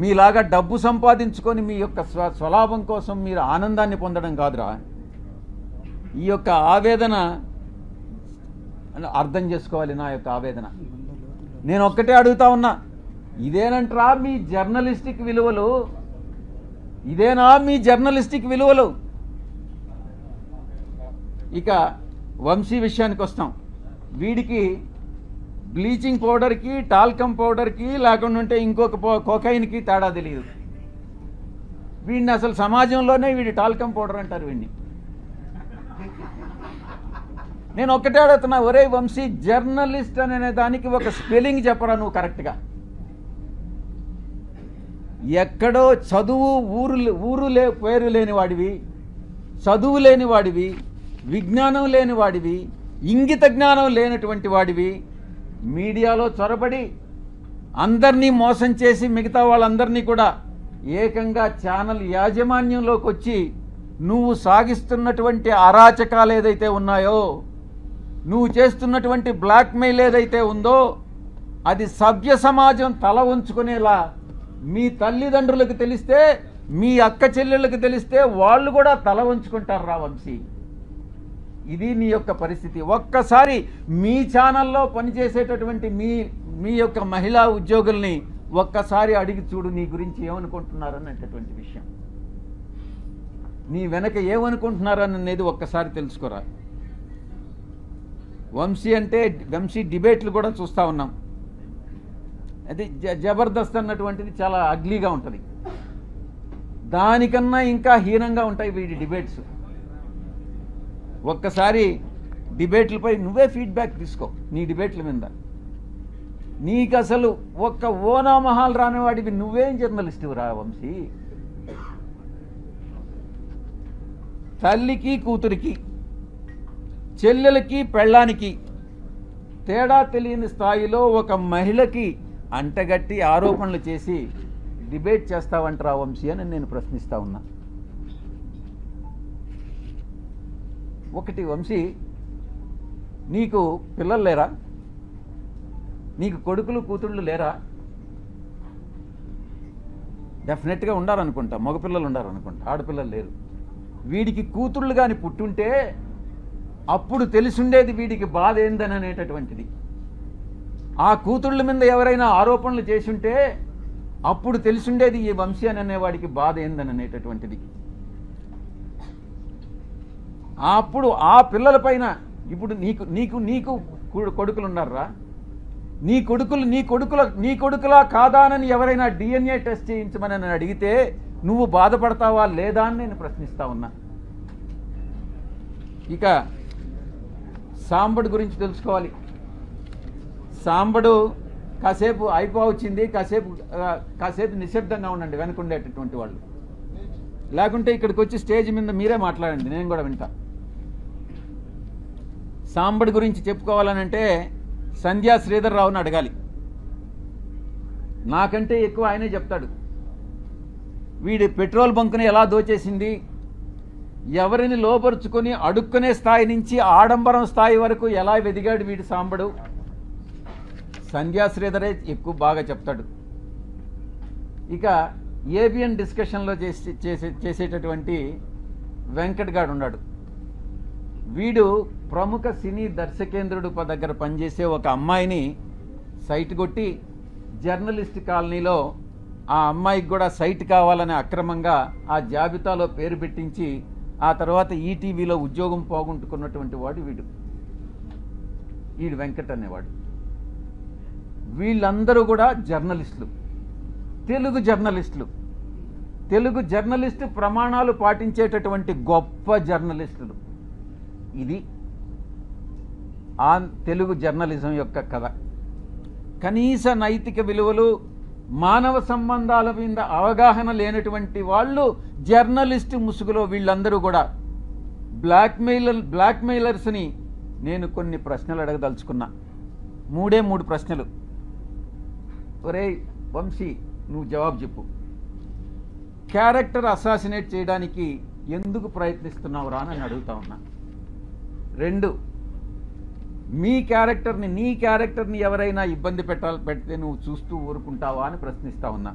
మీలాగా డబ్బు సంపాదించుకొని మీ యొక్క స్వలాభం కోసం మీరు ఆనందాన్ని పొందడం కాదురా. ఈ యొక్క ఆవేదన అర్థం చేసుకోవాలి, నా యొక్క ఆవేదన. నేను ఒక్కటే అడుగుతా ఉన్నా, ఇదేనంటరా మీ జర్నలిస్టిక్ విలువలు? ఇదేనా మీ జర్నలిస్టిక్ విలువలు? ఇక వంశీ విషయానికి వస్తాం. వీడికి బ్లీచింగ్ పౌడర్కి, టాల్కమ్ పౌడర్కి, లేకుండా ఉంటే ఇంకొక కోకైన్కి తేడా తెలియదు. వీడిని అసలు సమాజంలోనే వీడి టాల్కమ్ పౌడర్ అంటారు వీడిని. నేను ఒక్కటే అడుగుతున్నా, ఒరే వంశీ, జర్నలిస్ట్ అనే దానికి ఒక స్పెల్లింగ్ చెప్పరా నువ్వు కరెక్ట్గా. ఎక్కడో చదువు పేరు లేని వాడివి, చదువు లేని వాడివి, విజ్ఞానం లేని వాడివి, ఇంగిత జ్ఞానం లేనటువంటి వాడివి, మీడియాలో చొరబడి అందరినీ మోసం చేసి మిగతా వాళ్ళందరినీ కూడా ఏకంగా ఛానల్ యాజమాన్యంలోకి వచ్చి నువ్వు సాగిస్తున్నటువంటి అరాచకాలు ఏదైతే ఉన్నాయో, నువ్వు చేస్తున్నటువంటి బ్లాక్మెయిల్ ఏదైతే ఉందో, అది సభ్య సమాజం తల ఉంచుకునేలా మీ తల్లిదండ్రులకు తెలిస్తే, మీ అక్క చెల్లెళ్ళకి తెలిస్తే వాళ్ళు కూడా తల ఉంచుకుంటారు రా వంశీ. ఇది నీ యొక్క పరిస్థితి. ఒక్కసారి మీ ఛానల్లో పనిచేసేటటువంటి మీ యొక్క మహిళా ఉద్యోగుల్ని ఒక్కసారి అడిగి చూడు, నీ గురించి ఏమనుకుంటున్నారనేటటువంటి విషయం, నీ వెనక ఏమనుకుంటున్నారనేది ఒక్కసారి తెలుసుకోరా. వంశీ డిబేట్లు కూడా చూస్తూ ఉన్నాం. అది జబర్దస్త్ అన్నటువంటిది చాలా అగ్లీగా ఉంటుంది. దానికన్నా ఇంకా హీనంగా ఉంటాయి వీడి డిబేట్స్. ఒక్కసారి డిబేట్లపై నువ్వే ఫీడ్బ్యాక్ తీసుకో. నీ డిబేట్ల మీద నీకు అసలు ఒక్క ఓనామహాల్ రానివాడివి నువ్వేం జర్నలిస్టు రా వంశీ. తల్లికి కూతురికి, చెల్లెలకి పెళ్ళానికి తేడా తెలియని స్థాయిలో ఒక మహిళకి అంటగట్టి ఆరోపణలు చేసి డిబేట్ చేస్తావంటరా వంశీ అని నేను ప్రశ్నిస్తా ఉన్నా. ఒకటి వంశీ, నీకు పిల్లలు లేరా? నీకు కొడుకులు కూతుళ్ళు లేరా? డెఫినెట్గా ఉండాలనుకుంటా, మగపిల్లలు ఉండాలనుకుంటా, ఆడపిల్లలు లేరు. వీడికి కూతుళ్ళు కానీ పుట్టుంటే అప్పుడు తెలిసుండేది వీడికి బాధ ఏందని అనేటటువంటిది. ఆ కూతుళ్ళ మీద ఎవరైనా ఆరోపణలు చేసుంటే అప్పుడు తెలిసుండేది ఈ వంశీ అని అనేవాడికి బాధ ఏందని అనేటటువంటిది. అప్పుడు ఆ పిల్లల పైన ఇప్పుడు నీకు కొడుకులు ఉన్నారా? నీ కొడుకులా కాదా అని ఎవరైనా డిఎన్ఏ టెస్ట్ చేయించమని అడిగితే నువ్వు బాధపడతావా లేదా అని నేను ప్రశ్నిస్తా ఉన్నా. ఇక సాంబడు గురించి తెలుసుకోవాలి. సాంబడు కాసేపు అయిపోవచ్చింది, కాసేపు నిశ్శబ్దంగా ఉండండి వెనుకుండేటటువంటి వాళ్ళు, లేకుంటే ఇక్కడికి వచ్చి స్టేజ్ మీద మీరే మాట్లాడండి, నేను కూడా వింటా. సాంబడి గురించి చెప్పుకోవాలనంటే సంధ్యా శ్రీధర్ రావుని అడగాలి. నాకంటే ఎక్కువ ఆయనే చెప్తాడు. వీడి పెట్రోల్ బంకుని ఎలా దోచేసింది, ఎవరిని లోపరుచుకొని అడుక్కునే స్థాయి నుంచి ఆడంబరం స్థాయి వరకు ఎలా వెదిగాడు వీడి సాంబడు, సంధ్యా శ్రీధరే ఎక్కువ బాగా చెప్తాడు. ఇక ఏబిఎన్ డిస్కషన్లో చేసేటటువంటి వెంకట్ గాడు ఉన్నాడు. వీడు ప్రముఖ సినీ దర్శకేంద్రుడు దగ్గర పనిచేసే ఒక అమ్మాయిని సైట్ కొట్టి జర్నలిస్ట్ కాలనీలో ఆ అమ్మాయికి కూడా సైట్ కావాలని అక్రమంగా ఆ జాబితాలో పేరు పెట్టించి ఆ తర్వాత ఈటీవీలో ఉద్యోగం పోగొట్టుకున్నటువంటి వాడు వీడు వెంకట్ అనేవాడు. వీళ్ళందరూ కూడా జర్నలిస్టులు, తెలుగు జర్నలిస్టు ప్రమాణాలు పాటించేటటువంటి గొప్ప జర్నలిస్టులు. ఇది ఆ తెలుగు జర్నలిజం యొక్క కథ. కనీస నైతిక విలువలు, మానవ సంబంధాల మీద అవగాహన లేనటువంటి వాళ్ళు జర్నలిస్టు ముసుగులో వీళ్ళందరూ కూడా బ్లాక్మెయిలర్స్ని నేను కొన్ని ప్రశ్నలు అడగదలుచుకున్నా. 3 ప్రశ్నలు. ఒరే వంశీ, నువ్వు జవాబు చెప్పు. క్యారెక్టర్ అసాసినేట్ చేయడానికి ఎందుకు ప్రయత్నిస్తున్నావురా అని అడుగుతా ఉన్నా. 2, నీ క్యారెక్టర్ని ఎవరైనా ఇబ్బంది పెడితే నువ్వు చూస్తూ ఊరుకుంటావా అని ప్రశ్నిస్తా ఉన్నా.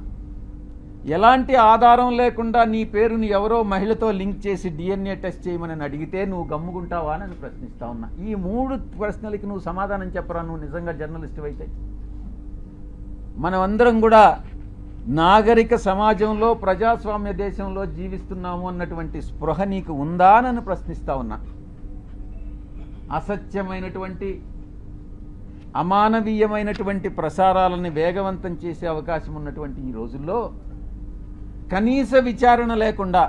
ఎలాంటి ఆధారం లేకుండా నీ పేరుని ఎవరో మహిళతో లింక్ చేసి DNA టెస్ట్ చేయమని అడిగితే నువ్వు గమ్ముకుంటావా అని ప్రశ్నిస్తా ఉన్నా. ఈ 3 ప్రశ్నలకి నువ్వు సమాధానం చెప్పరా, నువ్వు నిజంగా జర్నలిస్ట్ అయితే. మనమందరం కూడా నాగరిక సమాజంలో, ప్రజాస్వామ్య దేశంలో జీవిస్తున్నాము అన్నటువంటి స్పృహ నీకు ఉందా అని ప్రశ్నిస్తా ఉన్నా. అసత్యమైనటువంటి, అమానవీయమైనటువంటి ప్రసారాలను వేగవంతం చేసే అవకాశం ఉన్నటువంటి ఈ రోజుల్లో కనీస విచారణ లేకుండా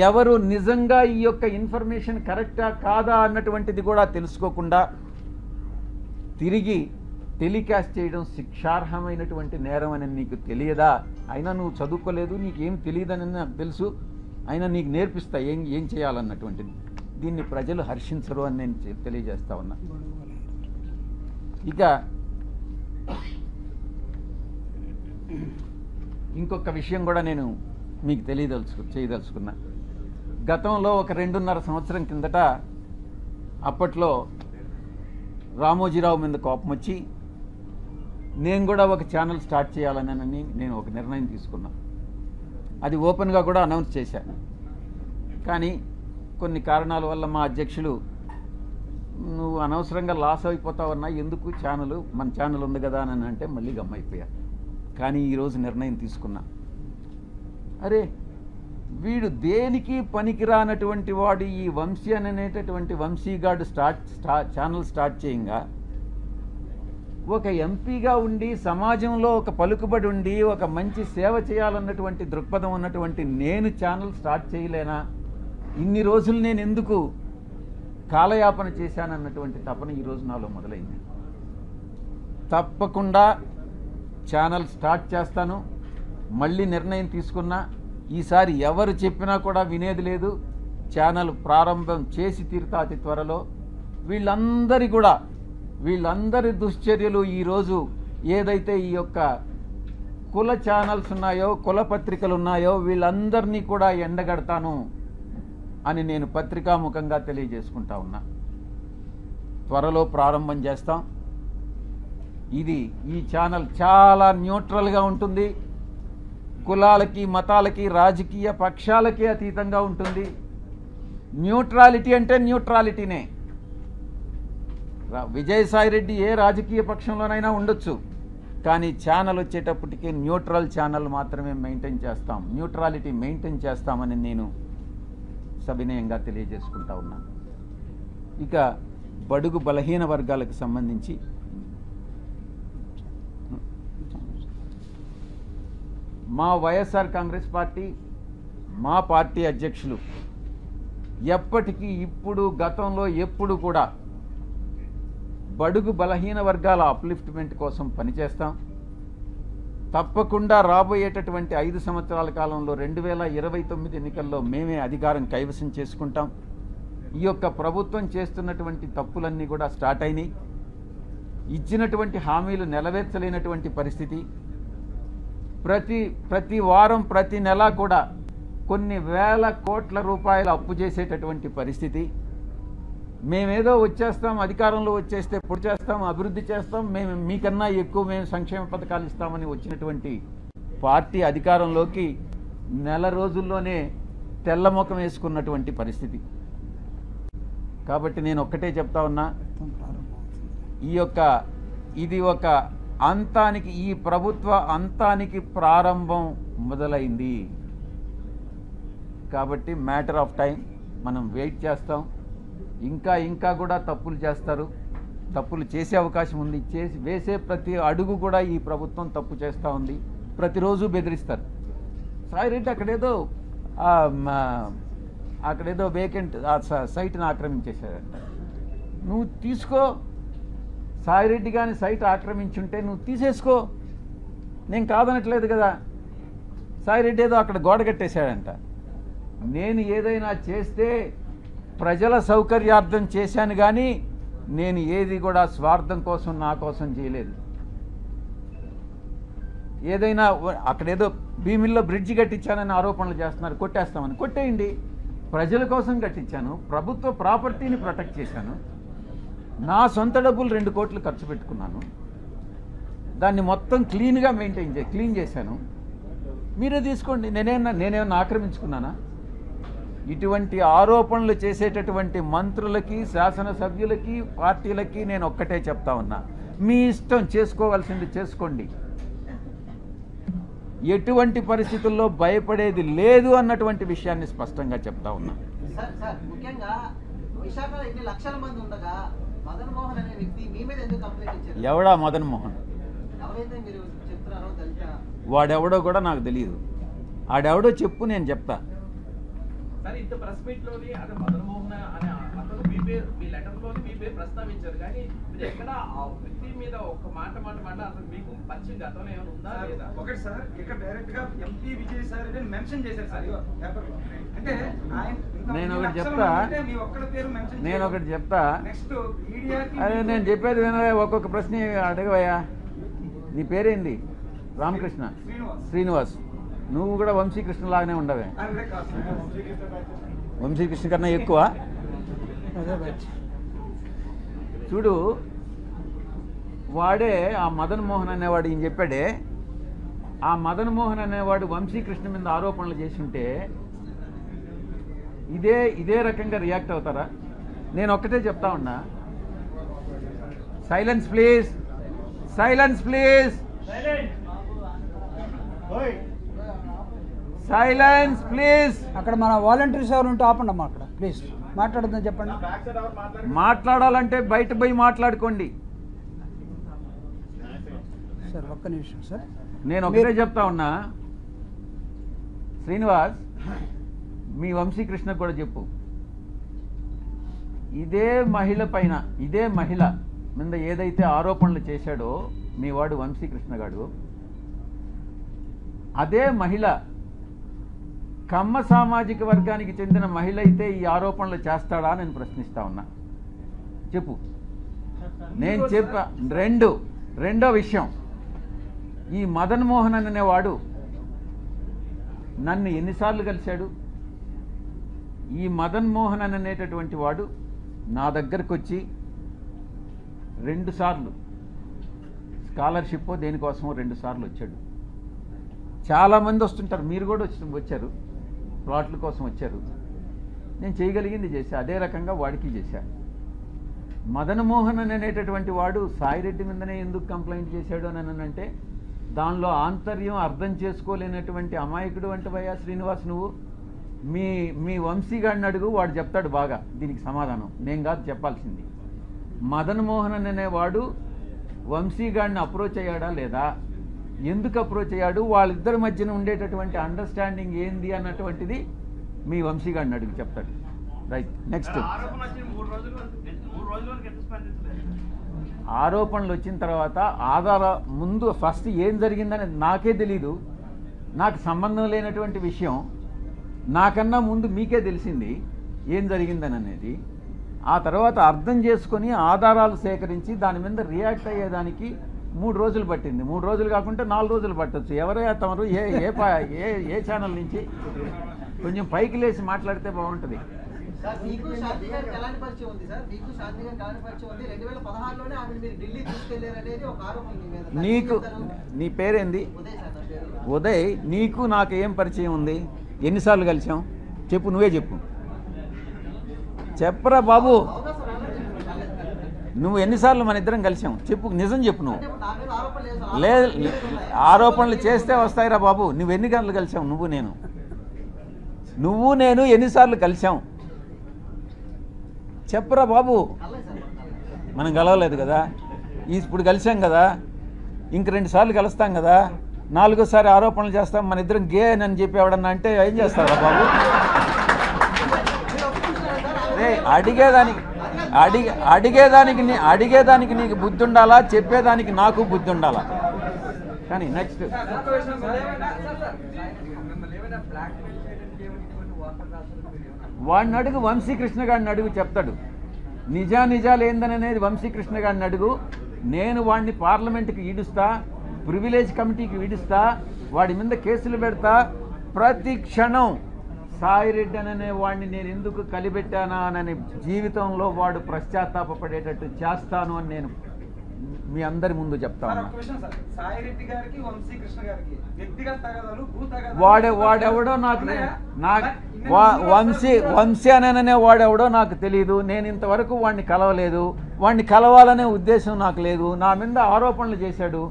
ఎవరు నిజంగా ఈ యొక్క ఇన్ఫర్మేషన్ కరెక్టా కాదా అన్నటువంటిది కూడా తెలుసుకోకుండా తిరిగి టెలికాస్ట్ చేయడం శిక్షార్హమైనటువంటి నేరం అని నీకు తెలియదా? అయినా నువ్వు చదువుకోలేదు, నీకేం తెలియదని నాకు తెలుసు, అయినా నీకు నేర్పిస్తా ఏం చేయాలన్నటువంటిది. దీన్ని ప్రజలు హర్షించరు అని నేను తెలియజేస్తా ఉన్నా. ఇక ఇంకొక విషయం కూడా నేను మీకు చేయదలుచుకున్నా. గతంలో ఒక 2.5 సంవత్సరం కిందట అప్పట్లో రామోజీరావు మీద కోపం వచ్చి నేను కూడా ఒక ఛానల్ స్టార్ట్ చేయాలని నేను ఒక నిర్ణయం తీసుకున్నా. అది ఓపెన్గా కూడా అనౌన్స్ చేశాను. కానీ కొన్ని కారణాల వల్ల మా అధ్యక్షులు నువ్వు అనవసరంగా లాస్ అయిపోతావన్నా, ఎందుకు మన ఛానల్ ఉంది కదా అని అంటే మళ్ళీ గమ్మైపోయా. కానీ ఈరోజు నిర్ణయం తీసుకున్నా. అరే వీడు దేనికి పనికిరానటువంటి వాడు ఈ వంశీ అనేటటువంటి వంశీగాడు ఛానల్ స్టార్ట్ చేయంగా ఒక ఎంపీగా ఉండి సమాజంలో ఒక పలుకుబడి ఉండి ఒక మంచి సేవ చేయాలన్నటువంటి దృక్పథం ఉన్నటువంటి నేను ఛానల్ స్టార్ట్ చేయలేనా? ఇన్ని రోజులు నేను ఎందుకు కాలయాపన చేశానన్నటువంటి తపన ఈరోజు నాలో మొదలైంది. తప్పకుండా ఛానల్ స్టార్ట్ చేస్తాను. మళ్ళీ నిర్ణయం తీసుకున్నా. ఈసారి ఎవరు చెప్పినా కూడా వినేది లేదు. ఛానల్ ప్రారంభం చేసి తీరుతా అతి త్వరలో. వీళ్ళందరి దుశ్చర్యలు ఈరోజు ఏదైతే ఈ యొక్క కుల ఛానల్స్ ఉన్నాయో, కుల పత్రికలు ఉన్నాయో వీళ్ళందరినీ కూడా ఎండగడతాను అని నేను పత్రికాముఖంగా తెలియజేసుకుంటా ఉన్నా. త్వరలో ప్రారంభం చేస్తాం. ఈ ఛానల్ చాలా న్యూట్రల్గా ఉంటుంది. కులాలకి, మతాలకి, రాజకీయ పక్షాలకి అతీతంగా ఉంటుంది. న్యూట్రాలిటీ అంటే న్యూట్రాలిటీనే. విజయసాయిరెడ్డి ఏ రాజకీయ పక్షంలోనైనా ఉండొచ్చు, కానీ ఛానల్ వచ్చేటప్పటికి న్యూట్రల్ ఛానల్ మాత్రమే మెయింటైన్ చేస్తాం, న్యూట్రాలిటీ మెయింటైన్ చేస్తామని నేను సవినయంగా తెలియజేసుకుంటా ఉన్నాను. ఇక బడుగు బలహీన వర్గాలకు సంబంధించి మా వైఎస్ఆర్ కాంగ్రెస్ పార్టీ, మా పార్టీ అధ్యక్షులు ఎప్పటికీ ఇప్పుడు గతంలో ఎప్పుడు కూడా బడుగు బలహీన వర్గాల అప్లిఫ్ట్మెంట్ కోసం పనిచేస్తాం. తప్పకుండా రాబోయేటటువంటి 5 సంవత్సరాల కాలంలో 2029 ఎన్నికల్లో మేమే అధికారం కైవసం చేసుకుంటాం. ఈ యొక్క ప్రభుత్వం చేస్తున్నటువంటి తప్పులన్నీ కూడా స్టార్ట్ అయినాయి. ఇచ్చినటువంటి హామీలు నెరవేర్చలేనటువంటి పరిస్థితి. ప్రతి వారం ప్రతి నెల కూడా కొన్ని వేల కోట్ల రూపాయలు అప్పు చేసేటటువంటి పరిస్థితి. మేమేదో వచ్చేస్తాం, అధికారంలో వచ్చేస్తే పొడి చేస్తాం, అభివృద్ధి చేస్తాం, మేము మీకన్నా ఎక్కువ మేము సంక్షేమ పథకాలు ఇస్తామని వచ్చినటువంటి పార్టీ అధికారంలోకి నెల రోజుల్లోనే తెల్లముఖం వేసుకున్నటువంటి పరిస్థితి. కాబట్టి నేను ఒక్కటే చెప్తా ఉన్నా, ఇది ఒక అంతానికి, ఈ ప్రభుత్వ అంతానికి ప్రారంభం మొదలైంది. కాబట్టి మ్యాటర్ ఆఫ్ టైం, మనం వెయిట్ చేస్తాం. ఇంకా కూడా తప్పులు చేస్తారు, తప్పులు చేసే అవకాశం ఉంది. వేసే ప్రతి అడుగు కూడా ఈ ప్రభుత్వం తప్పు చేస్తూ ఉంది. ప్రతిరోజు బెదిరిస్తారు. సాయిరెడ్డి అక్కడేదో వేకెంట్ సైట్ని ఆక్రమించేశారంట. నువ్వు తీసుకో, సాయిరెడ్డి కానీ సైట్ ఆక్రమించుంటే నువ్వు తీసేసుకో, నేను కాదనట్లేదు కదా. సాయిరెడ్డి ఏదో అక్కడ గోడ కట్టేశాడంట. నేను ఏదైనా చేస్తే ప్రజల సౌకర్యార్థం చేశాను కానీ నేను ఏది కూడా స్వార్థం కోసం నా కోసం చేయలేదు. ఏదైనా అక్కడేదో భీమిల్లో బ్రిడ్జి కట్టించానని ఆరోపణలు చేస్తున్నారు, కొట్టేస్తామని. కొట్టేయండి, ప్రజల కోసం కట్టించాను, ప్రభుత్వ ప్రాపర్టీని ప్రొటెక్ట్ చేశాను, నా సొంత డబ్బులు 2 కోట్లు ఖర్చు పెట్టుకున్నాను, దాన్ని మొత్తం క్లీన్ చేశాను. మీరే తీసుకోండి, నేనేమన్నా ఆక్రమించుకున్నానా? ఇటువంటి ఆరోపణలు చేసేటటువంటి మంత్రులకి, శాసనసభ్యులకి, పార్టీలకి నేను ఒక్కటే చెప్తా ఉన్నా, మీ ఇష్టం, చేసుకోవాల్సింది చేసుకోండి. ఎటువంటి పరిస్థితుల్లో భయపడేది లేదు అన్నటువంటి విషయాన్ని స్పష్టంగా చెప్తా ఉన్నా. సార్ ముఖ్యంగా విశాఖలో ఇన్ని లక్షల మంది ఉండగా మదన్ మోహన్ అనే వ్యక్తి మీ మీద ఎందుకు కంప్లైంట్ ఇచ్చారు? ఎవడా మదన్ మోహన్? ఎవరైతే మీరు చెప్తున్నారో తెలుసా? వాడెవడో కూడా నాకు తెలియదు. ఆడెవడో చెప్పు, నేను చెప్తా. సార్ ఇంత ప్రెస్ మీట్ లోని అదే మదన్ మోహన్ అనే అతను మీ లెటర్ లోని మీ పేరు ప్రస్తావించారు, కానీ మీరు ఎక్కడ ఆ వ్యక్తి మీద ఒక మాట అసలు మీకు పరిచయం గతంలో ఏమైనా ఉందా లేదా? ఒకటి సార్, ఇక్కడ డైరెక్ట్ గా ఎంపీ విజయ్ సార్ అని మెన్షన్ చేశారు సార్ పేపర్ లో. అంటే ఆయన నేను ఒకటి చెప్తా, మీ ఒక్కడి పేరు మెన్షన్ నేను ఒకటి చెప్తా. నెక్స్ట్ మీడియాకి అదే నేను చెప్పేది వినవే, ఒక్కొక్క ప్రశ్న అడగవయ్యా. నీ పేరేంది? రామకృష్ణ శ్రీనివాస్. నువ్వు కూడా వంశీకృష్ణ లాగానే ఉండవే. వంశీకృష్ణ కన్నా ఎక్కువ. చూడు, వాడే ఆ మదన్ మోహన్ అనేవాడు ఈయన చెప్పాడే, ఆ మదన్ మోహన్ అనేవాడు వంశీకృష్ణ మీద ఆరోపణలు చేసి ఉంటే ఇదే రకంగా రియాక్ట్ అవుతారా? నేను ఒక్కటే చెప్తా ఉన్నా, silence please, silence please, silence please. అక్కడ మన వాలంటీర్స్ ఎవరు ఉంటే ఆపండమ్మా, అక్కడ ప్లీజ్ మాట్లాడదని చెప్పండి. మాట్లాడాలంటే బయట పోయి మాట్లాడుకోండి. సార్ ఒక్క నిమిషం సార్, నేను ఒకటే చెప్తా ఉన్నా, శ్రీనివాస్, మీ వంశీకృష్ణ కూడా చెప్పు, ఇదే మహిళ మీద ఏదైతే ఆరోపణలు చేశాడో మీ వాడు వంశీకృష్ణ గాడు, అదే మహిళ కమ్మ సామాజిక వర్గానికి చెందిన మహిళ అయితే ఈ ఆరోపణలు చేస్తాడా నేను ప్రశ్నిస్తా ఉన్నా. చెప్పు. నేను చెప్పా. రెండో విషయం, ఈ మదన్ మోహన్ అనేవాడు నన్ను ఎన్నిసార్లు కలిశాడు? ఈ మదన్ మోహన్ అనేటటువంటి వాడు నా దగ్గరకు వచ్చి 2 సార్లు స్కాలర్షిప్ దేనికోసమో 2 సార్లు వచ్చాడు. చాలామంది వస్తుంటారు, మీరు కూడా వచ్చారు, ప్లాట్ల కోసం వచ్చారు. నేను చేయగలిగింది చేశా, అదే రకంగా వాడికి చేశా. మదన్ మోహన్ అనేటటువంటి వాడు సాయిరెడ్డి మీదనే ఎందుకు కంప్లైంట్ చేశాడు అని అంటే, దానిలో ఆంతర్యం అర్థం చేసుకోలేనటువంటి అమాయకుడు అంటవయ్యా శ్రీనివాస్ నువ్వు. మీ వంశీగాడిని అడుగు, వాడు చెప్తాడు బాగా దీనికి సమాధానం, నేను కాదు చెప్పాల్సింది. మదన్ మోహన్ అనేవాడు వంశీగాడిని అప్రోచ్ అయ్యాడా లేదా? ఎందుకు అప్రోచ్ అయ్యాడు, వాళ్ళిద్దరి మధ్యన ఉండేటటువంటి అండర్స్టాండింగ్ ఏంది అన్నటువంటిది మీ వంశీ గారిని అడిగి చెప్తాడు. Right, next. ఆరోపణ వచ్చి 3 రోజుల వరకు ఎంత స్పందించలేదు? ఆరోపణలు వచ్చిన తర్వాత ముందు ఫస్ట్ ఏం జరిగిందని నాకే తెలీదు, నాకు సంబంధం లేనటువంటి విషయం. నాకన్నా ముందు మీకే తెలిసింది ఏం జరిగిందని అనేది. ఆ తర్వాత అర్థం చేసుకొని ఆధారాలు సేకరించి దాని మీద రియాక్ట్ అయ్యేదానికి 3 రోజులు పట్టింది. 3 రోజులు కాకుంటే 4 రోజులు పట్టచ్చు. ఎవరైనా తమరు ఏ ఛానల్ నుంచి కొంచెం పైకి లేచి మాట్లాడితే బాగుంటుంది. సార్ మీకు శాంతి గారికి ఎలాంటి పరిచయం ఉంది సార్? మీకు శాంతి గారికి ఎలాంటి పరిచయం ఉంది? 2016లోనే ఆమె మీరు ఢిల్లీ తీసుకెళ్లారు అనేది ఒక ఆరోపణ మీ మీద. నీకు నీ పేరేంది? ఉదయ్ సార్ నా పేరు. ఉదయ్, నీకు నాకు ఏం పరిచయం ఉంది? ఎన్నిసార్లు కలిసాం చెప్పు, నువ్వే చెప్పు. చెప్పరా బాబు, అవునా సార్? అలాంటి నువ్వు ఎన్నిసార్లు మన ఇద్దరం కలిసాం చెప్పు, నిజం చెప్పు. నువ్వు అంటే నా మీద ఆరోపణలు లేదు సార్. లేదు, ఆరోపణలు చేస్తే వస్తాయిరా బాబు. నువ్వు ఎన్ని గంటలు కలిసాం? నువ్వు నేను ఎన్నిసార్లు కలిసాం చెప్పరా బాబు. మనం కలవలేదు కదా, ఇప్పుడు కలిసాం కదా, ఇంక 2 సార్లు కలుస్తాం కదా, 4ఓసారి ఆరోపణలు చేస్తాం మన ఇద్దరం గే అని చెప్పి ఎవడన్నా అంటే ఏం చేస్తారా బాబు? రే, అడిగేదానికి నీకు బుద్ధి ఉండాలా, చెప్పేదానికి నాకు బుద్ధి ఉండాలా. కానీ నెక్స్ట్ వాడిని అడుగు, వంశీకృష్ణ గారిని అడుగు, చెప్తాడు. నిజాలు ఏందనేది వంశీకృష్ణ గారిని అడుగు. నేను వాడిని పార్లమెంట్కి ఈడుస్తా, ప్రివిలేజ్ కమిటీకి ఈడుస్తా, వాడి మీద కేసులు పెడతా. ప్రతి క్షణం సాయిరెడ్డి అనే వాడిని నేను ఎందుకు కలిపెట్టానా అని జీవితంలో వాడు పశ్చాత్తాపపడేటట్టు చేస్తాను అని నేను మీ అందరి ముందు చెప్తా ఉన్నా. సాయిరెడ్డి గారికి వంశీకృష్ణ గారికి వ్యక్తిగత తగాదాలు, భూ తగాదాలు వాడెవడో నాకు వంశీ అనే వాడెవడో నాకు తెలియదు. నేను ఇంతవరకు వాడిని కలవలేదు. వాడిని కలవాలనే ఉద్దేశం నాకు లేదు. నా మీద ఆరోపణలు చేశాడు.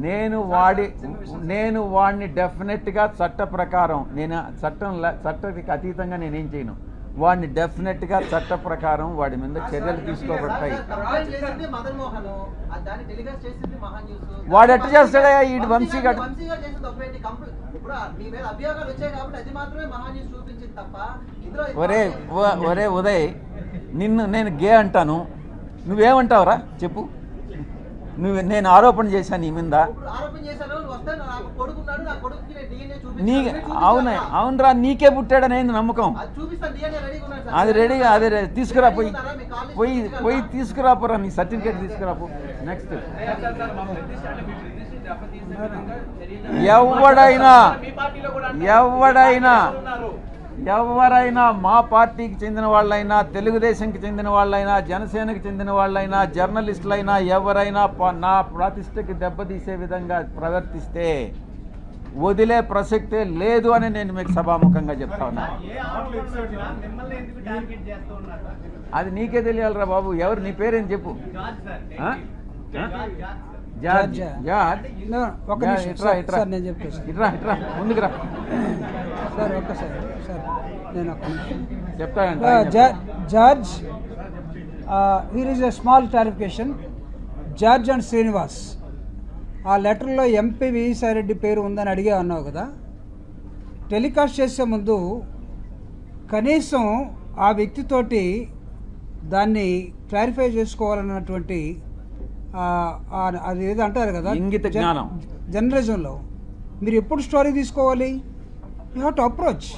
నేను వాడిని డెఫినెట్గా చట్ట ప్రకారం, నేను చట్టానికి అతీతంగా నేనేం చేయను. వాడిని డెఫినెట్గా చట్ట ప్రకారం వాడి మీద చర్యలు తీసుకోబడతాయి. వాడు ఎట్ట చేస్తాడయ్యా ఈ వంశీ గారు? ఒరే ఉదయ్, నేను గే అంటాను, నువ్వేమంటావురా చెప్పు. నేను ఆరోపణ చేశాను నీ మీద. అవునరా, నీకే పుట్టాడని నమ్మకం. అది రెడీగా, అదే తీసుకురా, పోయి తీసుకురాపోరా, నీ సర్టిఫికేట్ తీసుకురాపో. నెక్స్ట్, ఎవరైనా మా పార్టీకి చెందిన వాళ్ళైనా, తెలుగుదేశంకి చెందిన వాళ్ళైనా, జనసేనకి చెందిన వాళ్ళైనా, జర్నలిస్టులైనా ఎవరైనా నా ప్రతిష్టకి దెబ్బతీసే విధంగా ప్రవర్తిస్తే వదిలే ప్రసక్తే లేదు అని నేను మీకు సభాముఖంగా చెప్తా ఉన్నా. అది నీకే తెలియాలరా బాబు. ఎవరు, నీ పేరేం చెప్పు. ముందుకు రా సార్. ఒక్కసారి సార్, నేను చెప్తానండి. George, here is a small clarification. George and Srinivas, ఆ లెటర్లో ఎంపీ విజయసాయిరెడ్డి పేరు ఉందని అడిగే అన్నావు కదా. టెలికాస్ట్ చేసే ముందు కనీసం ఆ వ్యక్తితోటి దాన్ని క్లారిఫై చేసుకోవాలన్నటువంటి అది ఏదో అంటారు కదా, ఇంగిత జ్ఞానం, జర్నలిజంలో మీరు ఎప్పుడు స్టోరీ తీసుకోవాలి? You have to approach.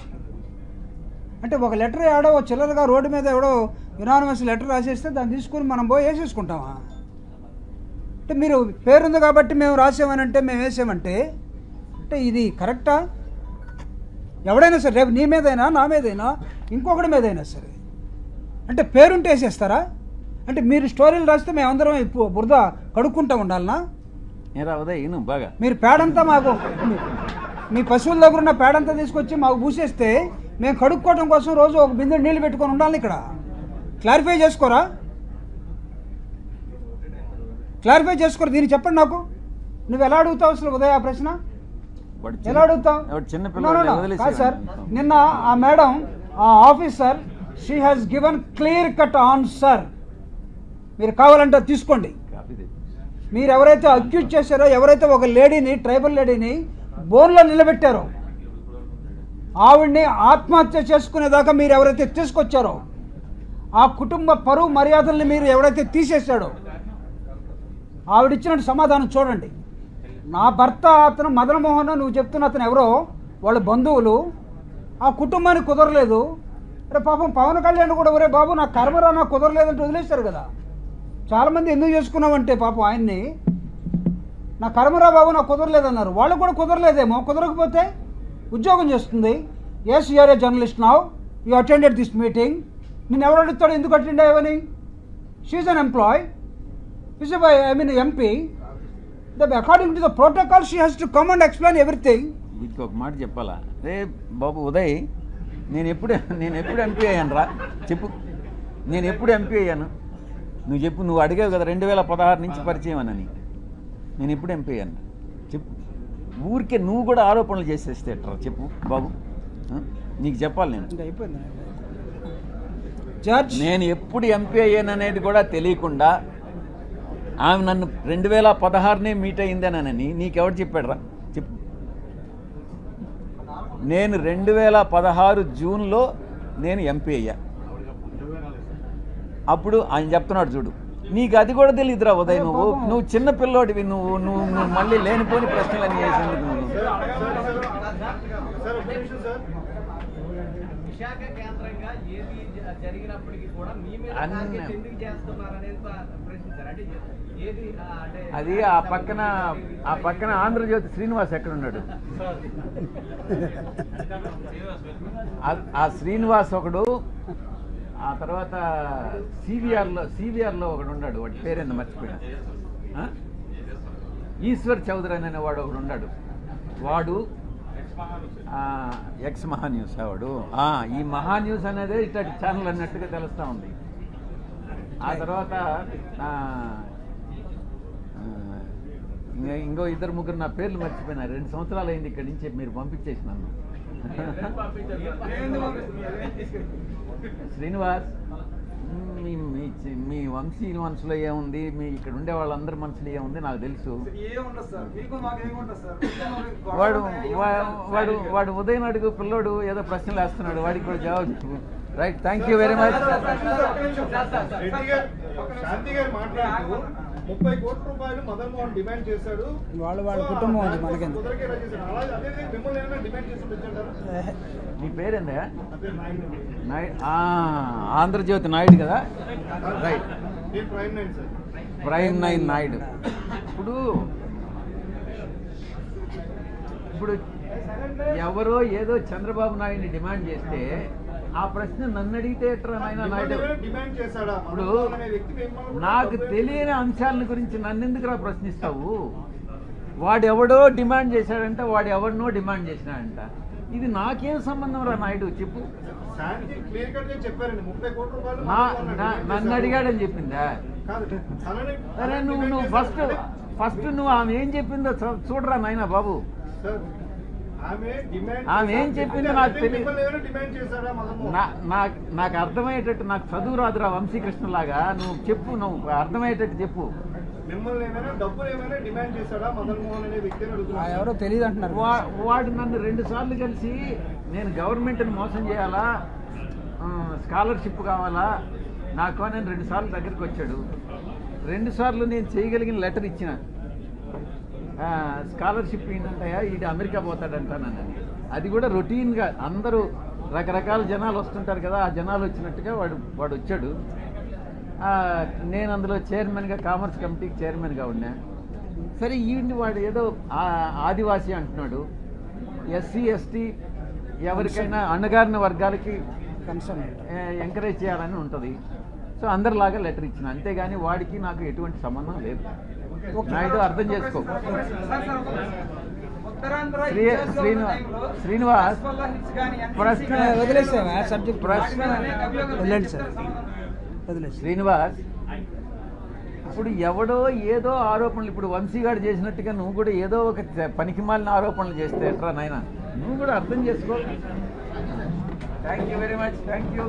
అంటే ఒక లెటర్ ఎవడో చిల్లరగా రోడ్డు మీద ఎవడో యునానిమస్ లెటర్ రాసేస్తే దాన్ని తీసుకుని మనం పోయి వేసేసుకుంటామా? అంటే మీరు పేరుంది కాబట్టి మేము రాసామని అంటే, మేము వేసామంటే అంటే ఇది కరెక్టా? ఎవడైనా సరే, రేపు నీ మీదైనా, నా మీదైనా, ఇంకొకటి మీదైనా సరే, అంటే పేరుంటే వేసేస్తారా? అంటే మీరు స్టోరీలు రాస్తే మేమందరం బురద కడుక్కుంటూ ఉండాలనా? బాగా మీరు పేడంతా మాకు, మీ పశువుల దగ్గర ఉన్న పేడంతా తీసుకొచ్చి మాకు పూసేస్తే మేము కడుక్కోవడం కోసం రోజు ఒక బిందె నీళ్ళు పెట్టుకొని ఉండాలి. ఇక్కడ క్లారిఫై చేసుకోరా? క్లారిఫై చేసుకోరు. దీన్ని చెప్పండి నాకు. నువ్వు ఎలా అడుగుతావు అసలు ఉదయ ఆ ప్రశ్న? ఎలా అడుగుతావు? కాదు సార్, నిన్న ఆ మేడం, ఆ officer, she has given clear cut answer. మీరు కావాలంటే తీసుకోండి. మీరు ఎవరైతే అక్యూజ్ చేశారో, ఎవరైతే ఒక లేడీని, ట్రైబల్ లేడీని బోన్లో నిలబెట్టారో, ఆవిడ్ని ఆత్మహత్య చేసుకునేదాకా మీరు ఎవరైతే తీసుకొచ్చారో, ఆ కుటుంబ పరువు మర్యాదల్ని మీరు ఎవరైతే తీసేశాడో, ఆవిడిచ్చినట్టు సమాధానం చూడండి. నా భర్త అతను మదన్ మోహన్, నువ్వు చెప్తున్న అతను ఎవరో వాళ్ళ బంధువులు, ఆ కుటుంబానికి కుదరలేదు. అరే పాపం పవన్ కళ్యాణ్ కూడా ఒరే బాబు నా కర్మరా నాకు కుదరలేదంటే వదిలేశారు కదా. చాలామంది ఎందుకు చేసుకున్నామంటే పాపం ఆయన్ని నా కర్మరా బాబు నాకు కుదరలేదన్నారు. వాళ్ళు కూడా కుదరలేదేమో, కుదరకపోతే ఉద్యోగం చేస్తుంది. Yes you're a journalist now, you attended this meeting. నేను ఎవరు అడుగుతాడు ఎందుకు attend అయ్యావని? She is an employee, is I mean MP. According to the protocol she has to come and explain everything. వీటికి ఒక మాట చెప్పాలా? రే బాబు ఉదయ్, నేను ఎప్పుడు ఎంపీ అయ్యాను రా చెప్పు. నేను ఎప్పుడు ఎంపీ అయ్యాను? నువ్వు చెప్పు. నువ్వు అడిగావు కదా 2016 నుంచి పరిచయం అని. నేను ఎప్పుడు ఎంపీ అయ్యాను చెప్పు. ఊరికే నువ్వు కూడా ఆరోపణలు చేసేస్తే ఎట్రా చెప్పు బాబు. నీకు చెప్పాలి నేను. జడ్జ్, నేను ఎప్పుడు ఎంపీ అయ్యాను అనేది కూడా తెలియకుండా ఆమె నన్ను 2016 మీట్ అయిందనని నీకెవరు చెప్పాడురా చెప్పు. నేను 2016 జూన్లో నేను ఎంపీ అయ్యా. అప్పుడు ఆయన చెప్తున్నాడు చూడు, నీకు అది కూడా తెలియదురా ఉదయ్. నువ్వు చిన్న పిల్లోడివి. నువ్వు మళ్ళీ లేనిపోని ప్రశ్నలన్నీ చేసేందుకు నువ్వు. విశాఖ కేంద్రంగా ఏది జరిగినప్పటికీ కూడా మీ మీద టార్గెట్ ఎందుకు చేస్తున్నారు అనేది ప్రశ్నించారు. అంటే ఏది అంటే అది ఆ పక్కన ఆంధ్రజ్యోతి శ్రీనివాస్ ఎక్కడ ఉన్నాడు? ఆ శ్రీనివాస్ ఒకడు, ఆ తర్వాత సివిఆర్లో ఒకడు ఉన్నాడు. వాడి పేరేందో మర్చిపోయినా. ఈశ్వర్ చౌదరి అనేవాడు ఒకడు ఉన్నాడు. వాడు ఎక్స్ మహాన్యూస్. వాడు ఈ మహాన్యూస్ అనేది ఇట్లాంటి ఛానల్ అన్నట్టుగా తెలుస్తూ ఉంది. ఆ తర్వాత ఇంకో 2-3 నా పేర్లు మర్చిపోయినా. 2 సంవత్సరాలు అయింది ఇక్కడి నుంచి మీరు పంపించేసి నన్ను. శ్రీనివాస్, మీ వంశీ మనసులో ఏముంది, మీ ఇక్కడ ఉండే వాళ్ళందరి మనసులో ఏముంది నాకు తెలుసు. వాడు ఉదయం అడుగు పిల్లోడు ఏదో ప్రశ్నలు వేస్తున్నాడు, వాడికి కూడా జవాబు చెప్పు. Right, thank you very much. Shanti గారు మాట్లాడుతూ 30 కోట్ల రూపాయలు మదన్ మోహన్ డిమాండ్ చేశాడు. వాళ్ళ కుటుంబం ఉంది మనకెందుకు. మిమ్మల్ని ఏమైనా డిమాండ్ చేసి నీ పేరేందా? ఆంధ్రజ్యోతి నాయుడు కదా. Right, prime 9 Naidu. ఇప్పుడు ఎవరో ఏదో చంద్రబాబు నాయుడిని డిమాండ్ చేస్తే ఆ ప్రశ్న నన్ను అడిగితే ఎట్రా నాయన నాయుడు? ఇప్పుడు నాకు తెలియని అంశాల గురించి నన్నెందుకురా ప్రశ్నిస్తావు? వాడెవడో డిమాండ్ చేశాడంట, వాడు ఎవరినో డిమాండ్ చేసినాడంట. ఇది నాకేం సంబంధం రా నాయుడు చెప్పు. నన్ను అడిగాడని చెప్పిందా? సరే, నువ్వు ఫస్ట్ నువ్వు ఆమె ఏం చెప్పిందో చూడరా నాయన బాబు. ఆమె ఏం చెప్పిందో నాకు తెలియదు. నాకు అర్థమయ్యేటట్టు, నాకు చదువు రాదురా వంశీకృష్ణలాగా. నువ్వు చెప్పు, నువ్వు అర్థమయ్యేటట్టు చెప్పు. ఎవరో తెలియదు అంటున్నారు. వాడు నన్ను 2 సార్లు కలిసి నేను గవర్నమెంట్ని మోసం చేయాలా, స్కాలర్షిప్ కావాలా నాకు అని 2 సార్లు దగ్గరికి వచ్చాడు. 2 సార్లు నేను చేయగలిగిన లెటర్ ఇచ్చిన. స్కాలర్షిప్ ఏంటంటాయా, ఈడు అమెరికా పోతాడంటానని. అది కూడా రొటీన్గా అందరూ రకరకాల జనాలు వస్తుంటారు కదా, ఆ జనాలు వచ్చినట్టుగా వాడు వచ్చాడు. నేను అందులో చైర్మన్గా, కామర్స్ కమిటీకి చైర్మన్గా ఉన్నా. సరే, ఈయన్ని వాడు ఏదో ఆదివాసీ అంటున్నాడు. ఎస్సీ ఎస్టీ ఎవరికైనా అణగారిన వర్గాలకి ఎంకరేజ్ చేయాలని ఉంటుంది. సో అందరిలాగా లెటర్ ఇచ్చిన, అంతేగాని వాడికి నాకు ఎటువంటి సంబంధం లేదు. నాయుడు అర్థం చేసుకో. శ్రీనివాస్, శ్రీనివాస్, ఇప్పుడు ఎవడో ఏదో ఆరోపణలు, ఇప్పుడు వంశీగాడు చేసినట్టుగా నువ్వు కూడా ఏదో ఒక పనికిమాలిన ఆరోపణలు చేస్తే ఎట్రా నాయన? నువ్వు కూడా అర్థం చేసుకో. Thank you very much. Thank you.